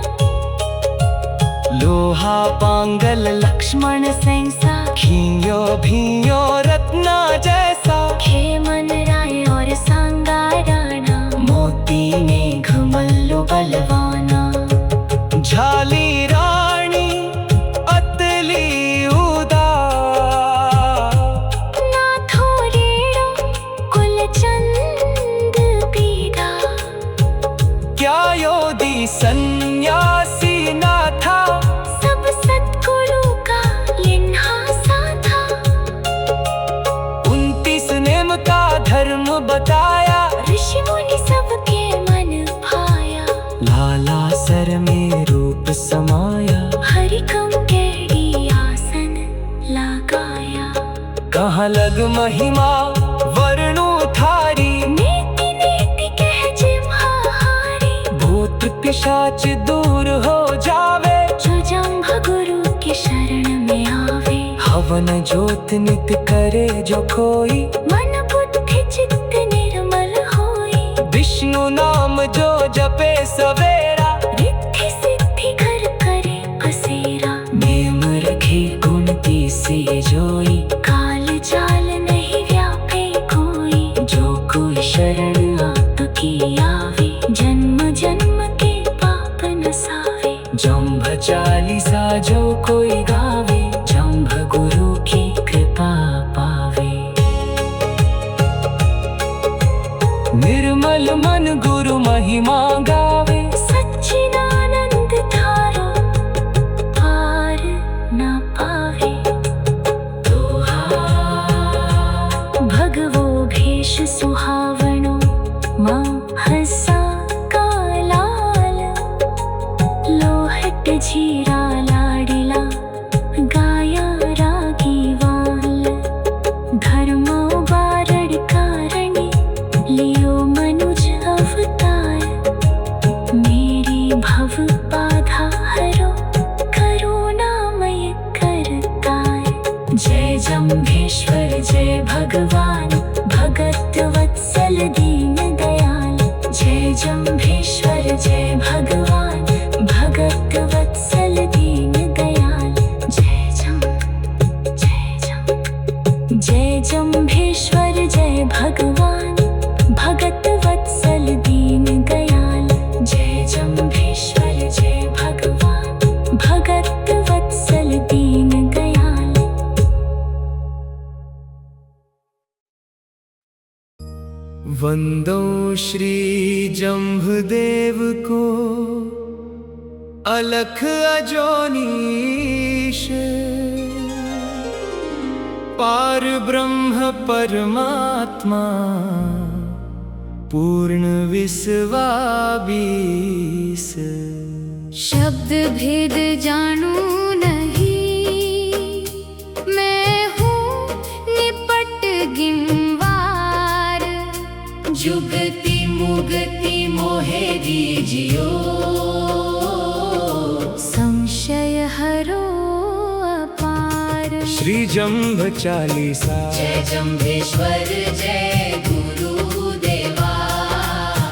Speaker 1: लोहा पांगल लक्ष्मण सैंसा, खियो भियो रत्ना जैसा,
Speaker 3: खेमन राय और सांगा राणा,
Speaker 1: मोती मेघ मल्लु बलवाना, झाली रानी अतली उदा,
Speaker 3: नाथो रेड़ो कुलचंद पीड़ा।
Speaker 1: क्या योधी सन्यासी ना था,
Speaker 3: सब सतगुरु का लिन्हासा था,
Speaker 1: 29 नेम का धर्म बताया,
Speaker 3: ऋषि मुनि सबके मन भाया।
Speaker 1: लाला सर में रूप समाया,
Speaker 3: हरि कम केड़ी आसन लगाया,
Speaker 1: कहाँ लग महिमा वर्णु थारी,
Speaker 3: नेति नेति कह जिम्हारी,
Speaker 1: भूत पिशाच दूर हो जावे,
Speaker 3: जो जम्भ गुरु के शरण में आवे।
Speaker 1: हवन ज्योत नित करे जो कोई,
Speaker 3: मन बुद्धि चित्त निर्मल होई,
Speaker 1: विष्णु नाम जो जपे सवेरा,
Speaker 3: रिद्धि सिद्धि घर करे बसेरा।
Speaker 1: नेम रखे गुण तीसी जोई,
Speaker 3: काल जाल नहीं व्यापे कोई,
Speaker 1: जो कोई शरण
Speaker 3: आपकी आवे, जन्म जन्म के पाप नसावे।
Speaker 1: जम्भ चालीसा जो कोई गावे, जम्भ गुरु की कृपा पावे। निर्मल मन गुरु महिमा गावे,
Speaker 3: सच्चिदानंद धारो पार न पावे। भगवो भेष सुहावनो, माँ हंसा का लाल, लोहट झीरा लाडिला, गाया रागी वाल। धर्मो बारड़ कारणी, लियो मनुज अवतार, मेरी भव बाधा हरो, करुणामय करतार। जय जम्भेश्वर जय भगवान, भगत वत्सल दीन दयाल। जय जम्भेश्वर जय भगवान, भगत वत्सल दीन दयाल। जय जम्भेश्वर जय भगवान, भगत वत्सल दीन दयाल। जय जम्भेश्वर जय भगवान, भगत वत्सल दीन दयाल।
Speaker 1: वंदो श्री जम्भदेव को, अलख अजोनीश, पार ब्रह्म परमात्मा, पूर्ण विश्वाबीस।
Speaker 3: शब्द भेद जानू नहीं, मैं हूँ निपट गिनवार। जुगति मुगति मोहे दीजियो, संशय हरो अपार।
Speaker 1: श्री जम्भ चालीसा।
Speaker 2: जय जम्भेश्वर जय गुरुदेवा।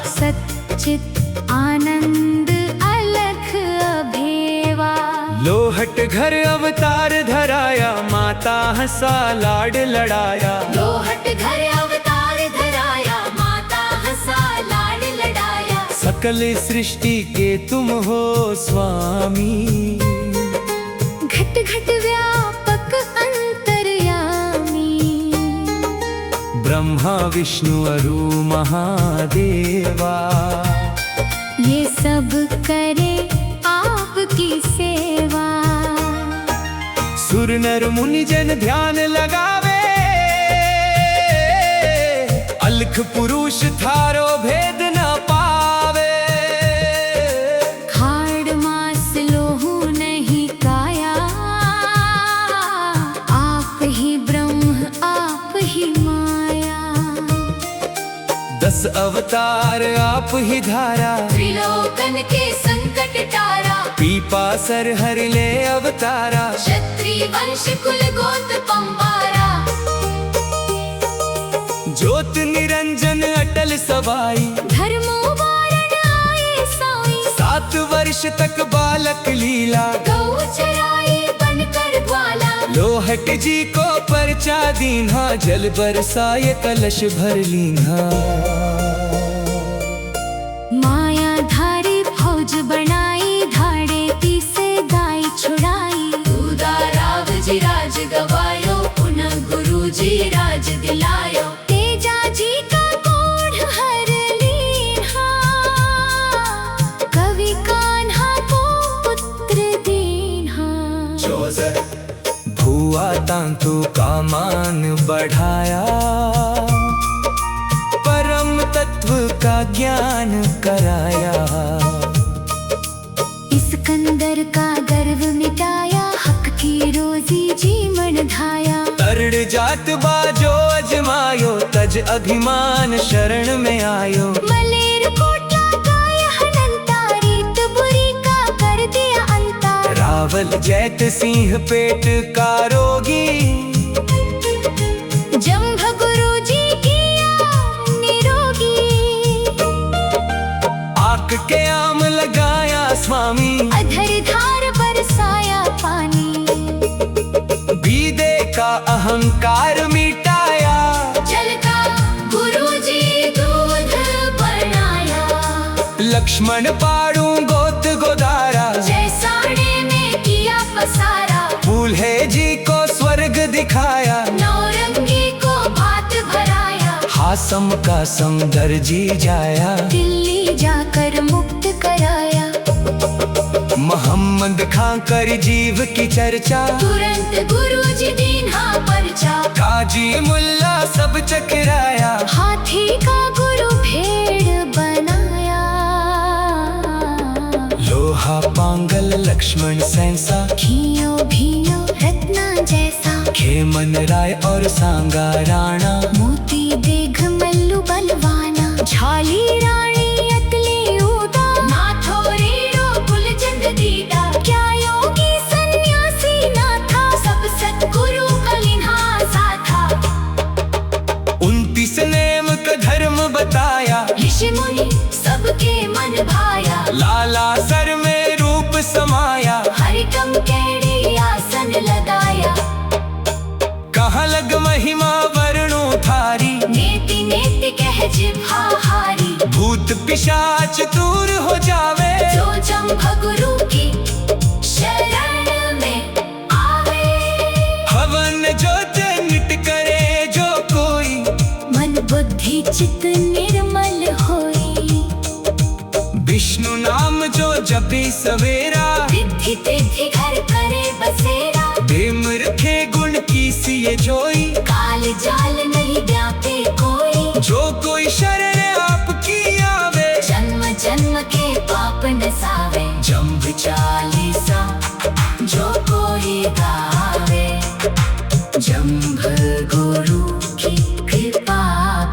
Speaker 3: सच्चित आनंद अलख अभेवा।
Speaker 1: लोहट घर अवतार धराया, माता हंसा लाड लड़ाया।
Speaker 3: लोहट घर अवतार धराया, माता हंसा लाड लड़ाया।
Speaker 1: सकल सृष्टि के तुम हो स्वामी,
Speaker 3: घट घट व्यापक अंतर्यामी।
Speaker 1: ब्रह्मा विष्णु अरु महादेवा।
Speaker 3: ये सब करे आपकी सेवा।
Speaker 1: सुर नर मुनि जन ध्यान लगावे, अलख पुरुष थारो भेद न पावे।
Speaker 3: खाड़ मास लोहू नहीं काया, आप ही ब्रह्म आप ही माया।
Speaker 1: 10 अवतार आप ही धारा,
Speaker 3: त्रिलोकन के संकट टारा।
Speaker 1: पीपा सर हर ले अवतारा।
Speaker 3: क्षत्रिय वंश कुल गोत पंबारा।
Speaker 1: ज्योत निरंजन अटल सवाई,
Speaker 3: धर्म उबारण आए साई।
Speaker 1: 7 वर्ष तक बालक लीला,
Speaker 3: गौ चराए बनकर ग्वाला।
Speaker 1: लोहट जी को परचा दीन्हा, जल बरसाए कलश भर लीन्हा।
Speaker 3: माया धारी फौज बनाई, धाड़े ती से गाय छुड़ाई। दूधा राव जी राज गवायो, पुनः गुरु जी राज दिलायो। तेजा जी का कोढ़ हर लीन्हा, कवि कान्हा को पुत्र दीन्हा।
Speaker 1: भुआ तांतु का मान बढ़ाया, परम तत्व का ज्ञान कराया।
Speaker 3: इस्कंदर का गर्व मिटाया, हक की रोजी जीवन ढाया।
Speaker 1: तरड़ जात बाजो अजमायो, तज अभिमान शरण में आयो।
Speaker 3: मलेर कोटला गाय हनंता, रीत बुरी का कर दिया अंता।
Speaker 1: रावल जैत सिंह पेट का रोगी,
Speaker 3: जम्भ गुरु जी किया निरोगी।
Speaker 1: आक के आम लगाया स्वामी,
Speaker 3: अधर धार बरसाया पानी।
Speaker 1: बीदे का अहंकार मिटाया,
Speaker 3: जल का गुरु जी दूध बनाया।
Speaker 1: लक्ष्मण पाड़ू गोत गोदारा।
Speaker 3: जैसाने में किया पसारा,
Speaker 1: फूल्हे जी को स्वर्ग दिखाया।
Speaker 3: नौरंगी को भात भराया।
Speaker 1: हासम का समदर जी जाया,
Speaker 3: दिल्ली जाकर मुक्त कराया।
Speaker 1: मोहम्मद खां कर जीव की चर्चा,
Speaker 3: तुरंत गुरु जी दीन्हा परचा।
Speaker 1: काजी मुल्ला सब चकराया,
Speaker 3: हाथी का गुरु भेड़ बनाया।
Speaker 1: लोहा पांगल लक्ष्मण सैंसा,
Speaker 3: घियो भियो रत्ना जैसा।
Speaker 1: खेमन राय और सांगा राणा,
Speaker 3: मोती देघ मल्लू बलवाना। झाली रानी अतली उदा, नाथो रीड़ो कुलचंद दीदा। क्या योगी सन्यासी ना था, सब सतगुरु कलिन्हा सा था।
Speaker 1: 29 नेम का धर्म बताया,
Speaker 3: ऋषि मुनि सबके मन भाया।
Speaker 1: लाला सर में रूप समाया।
Speaker 3: हरिकम केड़ी आसन लगाया।
Speaker 1: कहाँ लग महिमा वर्णो थारी,
Speaker 3: नेति नेति कह जिह्वा हारी।
Speaker 1: भूत पिशाच दूर हो जावे,
Speaker 3: जो जम्भ गुरु की शरण में आवे।
Speaker 1: हवन जो निट करे जो कोई,
Speaker 3: मन बुद्धि चित्त निर्मल होई।
Speaker 1: विष्णु नाम जो जपे सवेरा,
Speaker 3: रिद्धि तिद्धि घर करे बसेरा।
Speaker 1: देम रखे गुण की सिए जोई,
Speaker 3: काल जाल नहीं व्यापे कोई।
Speaker 1: जो कोई शरण आपकी आवे,
Speaker 3: जन्म जन्म के पाप नसावे।
Speaker 1: जम्भ
Speaker 3: चालीसा जो कोई गावे, जम्भ गुरु की कृपा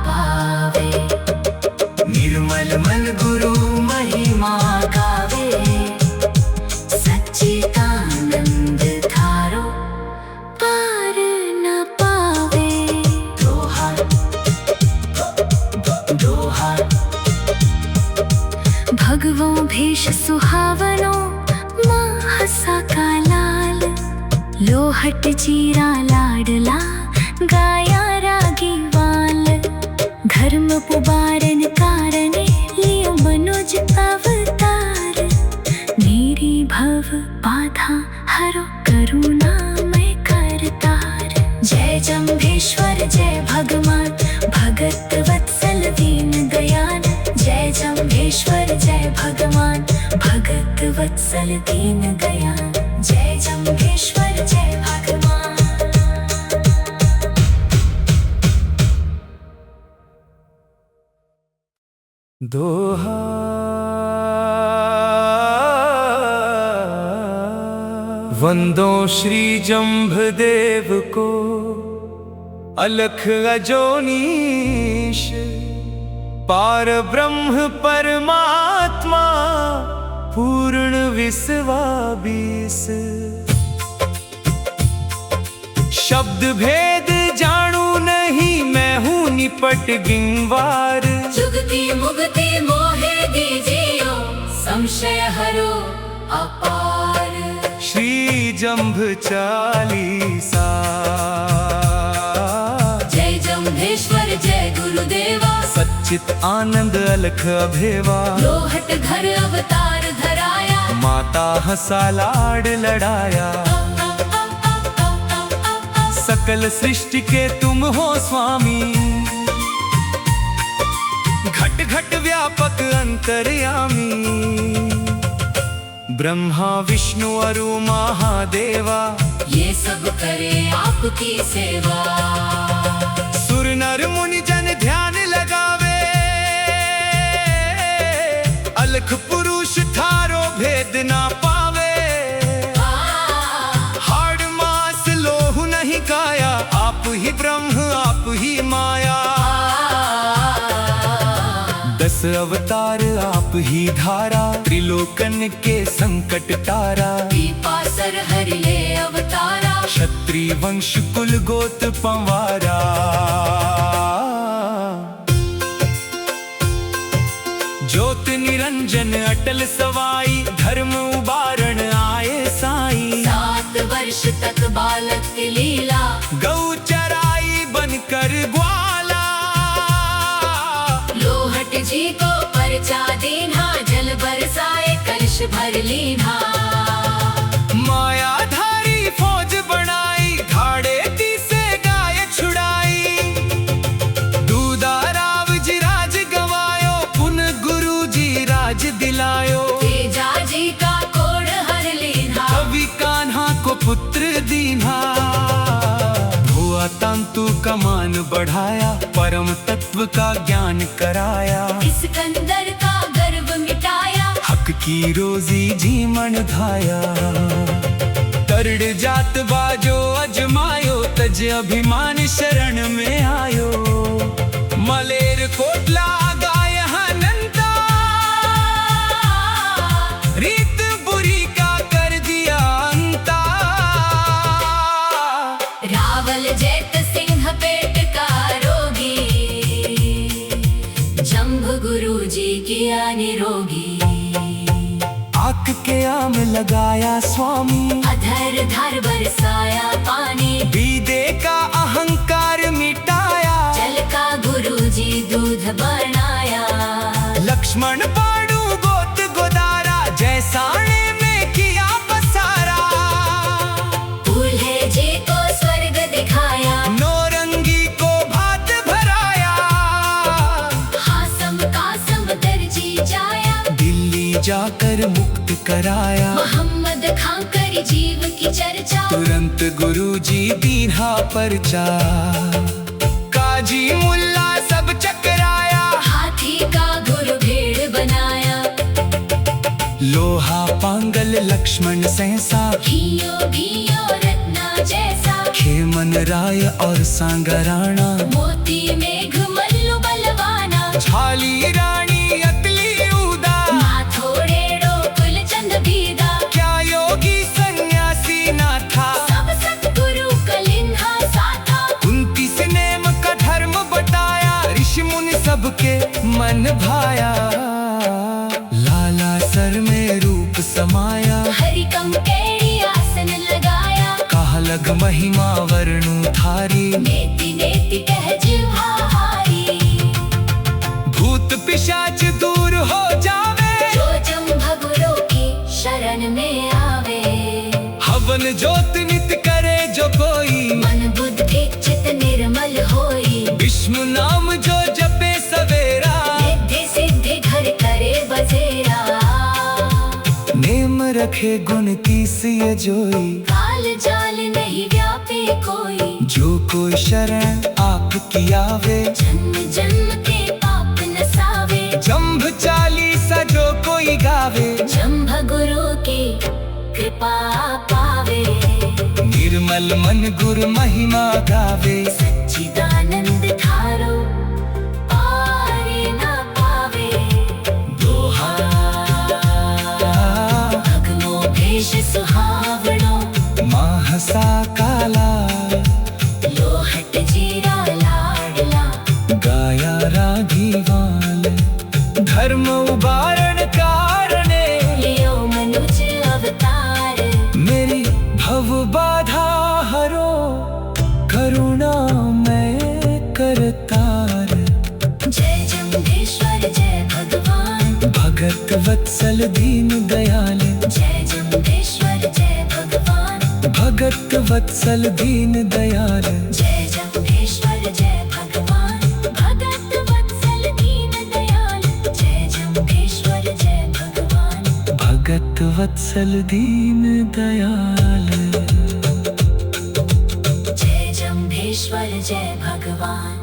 Speaker 3: पावे।
Speaker 1: निर्मल मन गुरु महिमा
Speaker 3: गावे, सच्चिदानंद धारो पार भेष सुहावनो माँ हसा का लाल लोहट जीरा लाडला गाया रागी वाल धर्म पुबारन कारणे लियो मनोज अवतार मेरी भव बाधा हरो करुणा मैं करतार जय जम्भेश्वर जय भगवान भगत वत्सल दीन दयाल जय जम्भेश्वर जय भगवान भगत वत्सल दीन दयाल जय जम्भेश्वर जय भगवान।
Speaker 1: दोहा वंदो श्री जम्भदेव को अलख अजोनीश पार ब्रह्म परमात्मा पूर्ण विश्वाबीस शब्द भेद जानू नहीं मैं हूँ निपट गिंगवार
Speaker 2: जुगति मुगति मोहे दीजियो संशय हरो अपार
Speaker 1: श्री जम्भ चालीसा
Speaker 2: जय जम्भेश्वर जय गुरुदेवा
Speaker 1: सच्चित आनंद अलख अभेवा
Speaker 2: लोहट घर अवतार धराया
Speaker 1: माता हसा लाड लड़ाया सकल सृष्टि के तुम हो स्वामी घट घट व्यापक अंतर्यामी ब्रह्मा विष्णु अरु महादेवा
Speaker 2: ये सब करे आपकी सेवा
Speaker 1: सुर नर मुनि जन ध्यान लगावे अलख पुरुष थारो भेद ना पावे हाड़ मास लोहु नहीं काया आप ही ब्रह्म आप ही माया दस अवतार आप ही धारा त्रिलोकन के संकट तारा
Speaker 2: दीपासर हरिले अवतारा
Speaker 1: क्षत्रिय वंश कुल गोत पंवारा ज्योत निरंजन अटल सवाई धर्म उबारण आए साई
Speaker 2: 7 वर्ष तक बालक की लीला
Speaker 1: गौ चराई बनकर ग्वाला
Speaker 2: लोहट जी को परचा देना जल बरसाए कलश भर लीना
Speaker 1: मायाधारी फौज बनाई घाड़े दी से गाय छुड़ाई दूधा राव जी राज गवायो पुन गुरु जी राज दिलायो
Speaker 2: तेजा जी का कोड हर लीना
Speaker 1: कवि कान्हा को पुत्र दीन्हा भुआ तंतु का मान बढ़ाया परम तत्व का ज्ञान कराया
Speaker 2: सिकंदर का गर्व मिटाया
Speaker 1: हक की रोजी जीवन धाया करड़ जात बाजो अजमायो तज अभिमान शरण में आयो मलेर कोटला गाय हनंता रीत बुरी का कर दिया अंता
Speaker 2: रावल जैत सिंह पेट का रोगी जम्भ गुरु जी किया निरोगी
Speaker 1: आक के आम लगाया स्वामी
Speaker 2: अधर धर बरसाया पानी
Speaker 1: बीदे का अहंकार मिटाया
Speaker 2: जल का गुरु जी दूध बनाया
Speaker 1: लक्ष्मण पाडू गोत गोदारा जैसाणे में किया पसारा
Speaker 2: दूल्हे जी को स्वर्ग दिखाया
Speaker 1: नौरंगी को भात भराया
Speaker 2: हासम कासम दर्जी जाया
Speaker 1: दिल्ली जाकर मुक्त कराया
Speaker 2: मोहम्मद खां कर जीव की चर्चा
Speaker 1: तुरंत गुरु जी दीन्हा परचा काजी मुल्ला सब चकराया
Speaker 2: हाथी का गुरु भेड़ बनाया
Speaker 1: लोहा पांगल लक्ष्मण सहसा
Speaker 2: घियो रत्ना जैसा
Speaker 1: खेमन राय और सांगराणा
Speaker 2: मोती मेघ मल्लु बलवाना
Speaker 1: झाली रानी अतली उदा
Speaker 2: माथोड़ेड़ो कुलचंद बीदा
Speaker 1: क्या योगी सन्यासी ना था
Speaker 2: सब सतगुरु कलिन्हा साथा
Speaker 1: 29 नेम का धर्म बताया ऋषि मुनि सबके मन भाया लाला सर घर में रूप समाया,
Speaker 2: हरि कम केड़ी आसन लगाया,
Speaker 1: कहा लग महिमा वर्णु थारी,
Speaker 2: नेति नेति कह जिह्वा हारी।
Speaker 1: भूत पिशाच दूर हो जावे,
Speaker 2: जो जम भगुरों की शरण में आवे,
Speaker 1: हवन ज्योत नित करे जो कोई,
Speaker 2: मन बुद्धि चित निर्मल होई,
Speaker 1: विष्णु नाम जो जपे सवेरा,
Speaker 2: रिद्धि सिद्धि घर करे बसेरा।
Speaker 1: नेम रखे गुण की सिय जोई,
Speaker 2: काल जाल नहीं व्यापे कोई,
Speaker 1: जो कोई शरण आपकी आवे,
Speaker 2: जन्म जन्म के पाप नसावे,
Speaker 1: जंभ चालीसा जो कोई गावे,
Speaker 2: जंभ गुरु की कृपा पावे,
Speaker 1: निर्मल मन गुरु महिमा गावे,
Speaker 2: सच्चिदानंद थारो पारे ना पावे। दोहा भगवो भेष सुहावणो,
Speaker 1: माहसा काला,
Speaker 2: लोहट जीरा लाडला,
Speaker 1: गाया राघीवाल, धर्म उबारण कारणे,
Speaker 2: लियो मनुज अवतार,
Speaker 1: मेरी भव बाधा हरो, करुणा मैं करतार।
Speaker 2: जय जम्भेश्वर जय भगवान,
Speaker 1: भगत वत्सल दीन दयाल,
Speaker 2: जय जम्भेश्वर जय भगवान,
Speaker 1: भगत वत्सल दीन दयाल,
Speaker 2: जय जम्भेश्वर जय भगवान, भगत वत्सल दीन दयाल, जय जम्भेश्वर जय भगवान,
Speaker 1: भगत वत्सल दीन दयाल।
Speaker 2: जय जम्भेश्वर जय भगवान।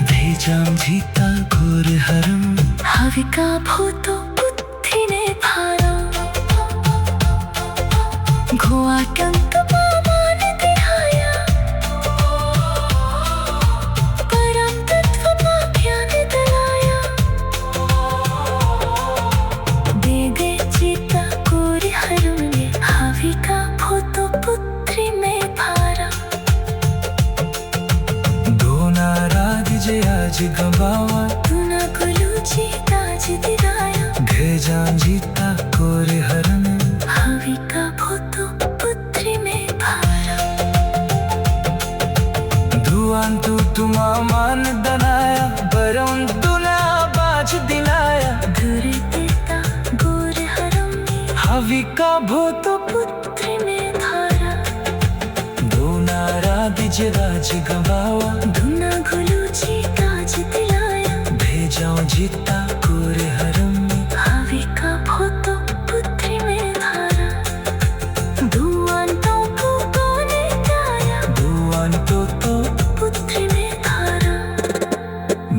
Speaker 1: भेजाम जीता घोर हरम,
Speaker 2: हविका भूतो बुद्धि ने भारा, घोआ टंक पामान दिहाया, परम तत्व पाख्यान दलाया, दे दे जीता घोर हरम ने, हविका भूतो बुद्धि में भारा।
Speaker 1: दो नाराज जे आज गवावा,
Speaker 2: तूना गुलूची ताज दिलाया,
Speaker 1: भेजाम जीता घोर हरम,
Speaker 2: हविका भूतो बुद्धि में भारा।
Speaker 1: दुआन तू तुमा मान दनाया, बरम दुला बाज दिलाया,
Speaker 2: धुरे देता गोर हरम में,
Speaker 1: हवि का भूतो
Speaker 2: बुद्धि में भारा।
Speaker 1: दो नाराज जे राज गवावा,
Speaker 2: दूना गुलूची ताज दिलाया,
Speaker 1: भेजाम जीता घोर हरम,
Speaker 2: हविका भूतो बुद्धि में भारा। दुआन तो ने गाया,
Speaker 1: दुआन तो
Speaker 2: बुद्धि में भारा।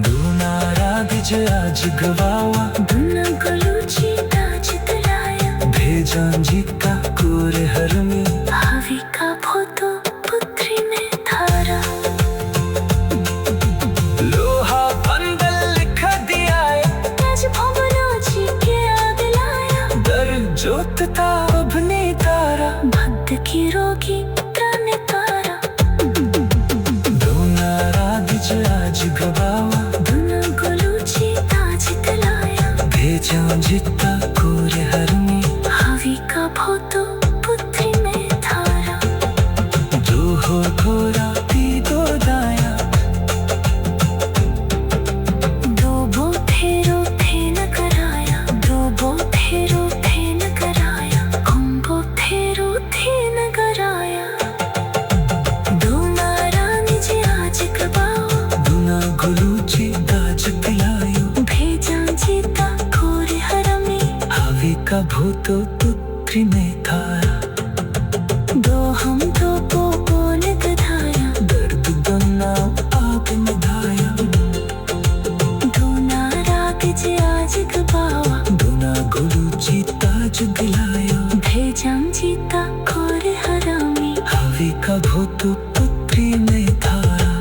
Speaker 1: दो नाराज जे आज गवावा,
Speaker 2: दूना गुलूची ताज दिलाया,
Speaker 1: भेजाम जीता घोर हरम,
Speaker 2: हविका भूतो बुद्धि में धारा।
Speaker 1: लोहा बंदल लिख दिया,
Speaker 2: आज भगवनों के आग लाया,
Speaker 1: दर जोतता अभने तारा,
Speaker 2: भक्त की रोगी प्राण तारा।
Speaker 1: दो नाराज आज गवावा,
Speaker 2: दूना गुलूची ताज दिलाया,
Speaker 1: भेजाम जीता घोर हरम,
Speaker 2: हविका भूतो बुद्धि में धारा।
Speaker 1: दो हो घोरा ती दो दाया,
Speaker 2: दो बो फेरो थे न कराया, दो बो फेरो थे न कराया, कुंभो फेरो थे न कराया। दो नारायण जी आज गवाओ,
Speaker 1: दुना गुलूची ताज दिलायो,
Speaker 2: भेजा जीता घोर हरमी,
Speaker 1: हवि का भूतो पुत्री में थारा।
Speaker 2: दो हम दो को ने गधाया,
Speaker 1: दर्द दन्ना आग निभाया,
Speaker 2: दो नाराग जी आज गवाओ,
Speaker 1: दुना गुलूची ताज दिलायो,
Speaker 2: भेजा जीता घोर हरमी,
Speaker 1: हवि का भूतो पुत्री में थारा।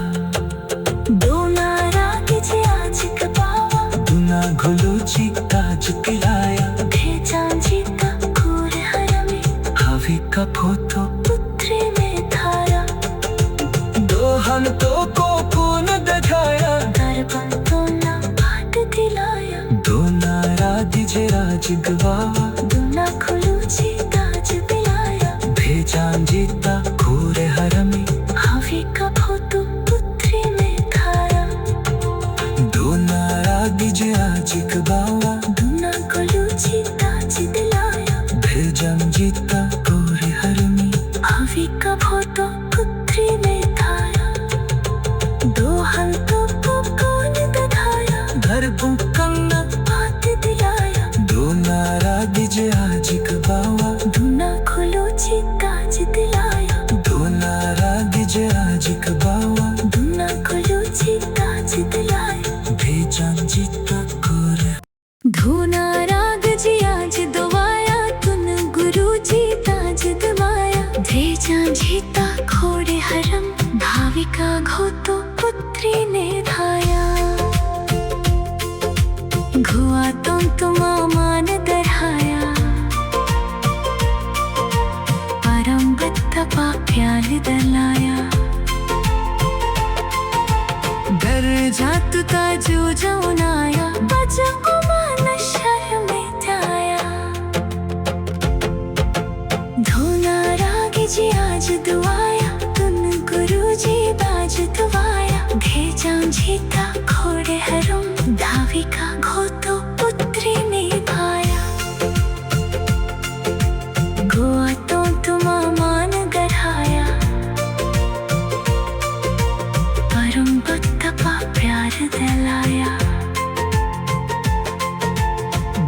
Speaker 2: दो नाराग जी आज गवाओ,
Speaker 1: दुना गुलूची ताज दिलाया,
Speaker 2: भेजा जीता घोर
Speaker 1: आज गवाया,
Speaker 2: दुना खुलूची ताज दिलाया,
Speaker 1: भेजा जीता खोरे हरमी,
Speaker 2: हवी का भोतु पुत्री ने खाया,
Speaker 1: दोना रागिज आज गवाया,
Speaker 2: दुना खुलूची ताज दिलाया,
Speaker 1: भेजा जीता खोरे हरमी,
Speaker 2: हवी का भोतु पुत्री ने खाया, दो हल्तों को कौन दधाया,
Speaker 1: घर बुकंगा
Speaker 2: बात दिलाया,
Speaker 1: दोना रागिज आज गवाया,
Speaker 2: दुना खुलूची ताज दिलाया,
Speaker 1: दोना रागिज आज गवाया,
Speaker 2: दुना खुलूची ताज दिलाया,
Speaker 1: भेजा जीता खोरे
Speaker 2: धूना राग जी आज दवाया, तुन गुरु जी ताज दवाया, भेजा जीता खोड़े हरम, भाविका घोतो पुत्री ने धाया, घुआ तुम मान दरहाया, परम बत्तपा प्याल दलाया, डर जात ता जो जौनाया, बचा उमान शर्म जाया, धोना रागी जी आज दुआया, तुन गुरु जी बाज दुआया, भेजा जीता खोड़े हरम, धाविका घोतो पुत्री ने भाया, गोआ तो तुम मान गढ़ाया, परम बत्तपा प्यार दिलाया,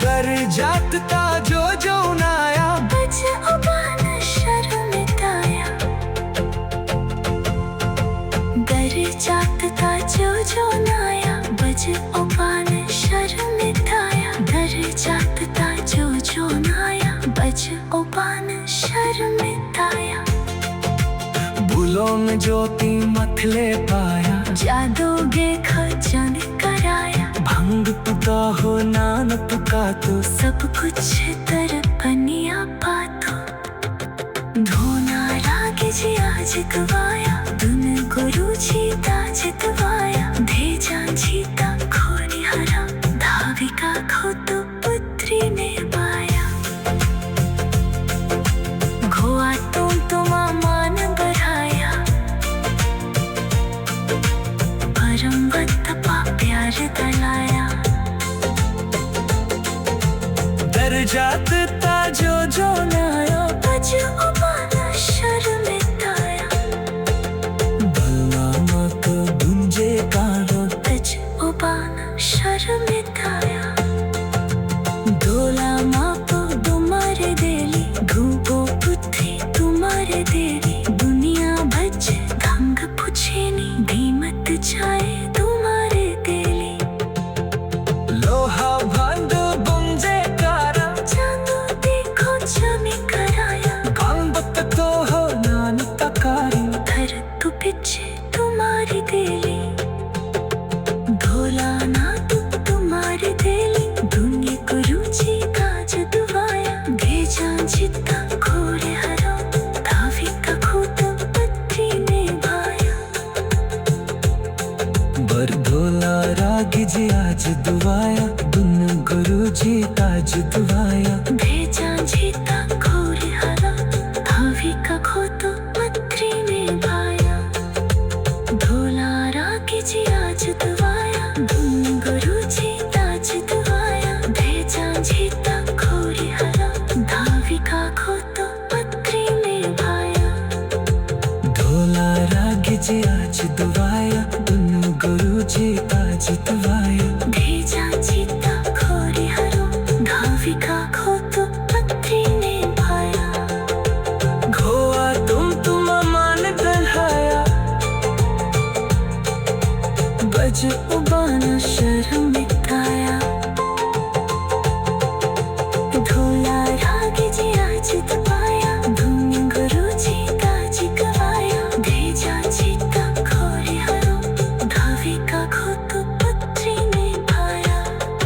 Speaker 1: बर जात ता जो जो नाया,
Speaker 2: बच उबान शर्म ताया, गर जात ता जो नाया, बच उबान शर्म ताया, गर जात ता जो नाया, बच उबान शर्म ताया,
Speaker 1: भूलों में ज्योति मथले पाया,
Speaker 2: जादूगे खजन कराया,
Speaker 1: भंग पुका हो नान पुका तो
Speaker 2: सब कुछ तरपनिया पातो, धोना राग जी आज गवाया, तुन गुरु जी ताज दवाया, भेजा जीता खोड़ी हरा, धाविका खोतो पुत्री ने पाया, घोआ तुम मान बढ़ाया, परम बत्तपा प्यार दलाया,
Speaker 1: दर जात ता जो नाया,
Speaker 2: बच उबाना शर्म ताया,
Speaker 1: बलनामा को गुंजे कारो,
Speaker 2: बच उबाना शर्म ताया, डोला मापो तुम्हारे देली, घूपो पुत्री तुम्हारे देली, दुनिया बच धंग पुछेनी, भीमत जाए तुम्हारे देली,
Speaker 1: लोहा भंड गुंजे कारा,
Speaker 2: चांदो देखो चमकाया,
Speaker 1: गंबत तो हो नान तकारी,
Speaker 2: घर तू पीछे तुम्हारी देली, ढोला ना तुम्हारे देली, दुनिया गुरु जी ताज दवाया, भेजा जीता खोड़े हरा, धाविका खोतो पुत्री ने भाया,
Speaker 1: बर धोला रागी जी आज दुआया, दुन गुरु जी ताज दुआया,
Speaker 2: भेजा जीता खोड़े हरा, धाविका खोतो पुत्री ने भाया, ढोला रागी जी आज दवाया, दुन गुरु जी ताज दवाया, भेजा जीता खोड़े हरा, धाविका खोतो पुत्री ने भाया,
Speaker 1: ढोला रागी जी आज दुआया, दुन गुरु जी ताज दुआया,
Speaker 2: भेजा जीता खोड़े हरा, धाविका खोतो पुत्री ने भाया,
Speaker 1: घोआ तुम मान दल्हाया, बज उबाना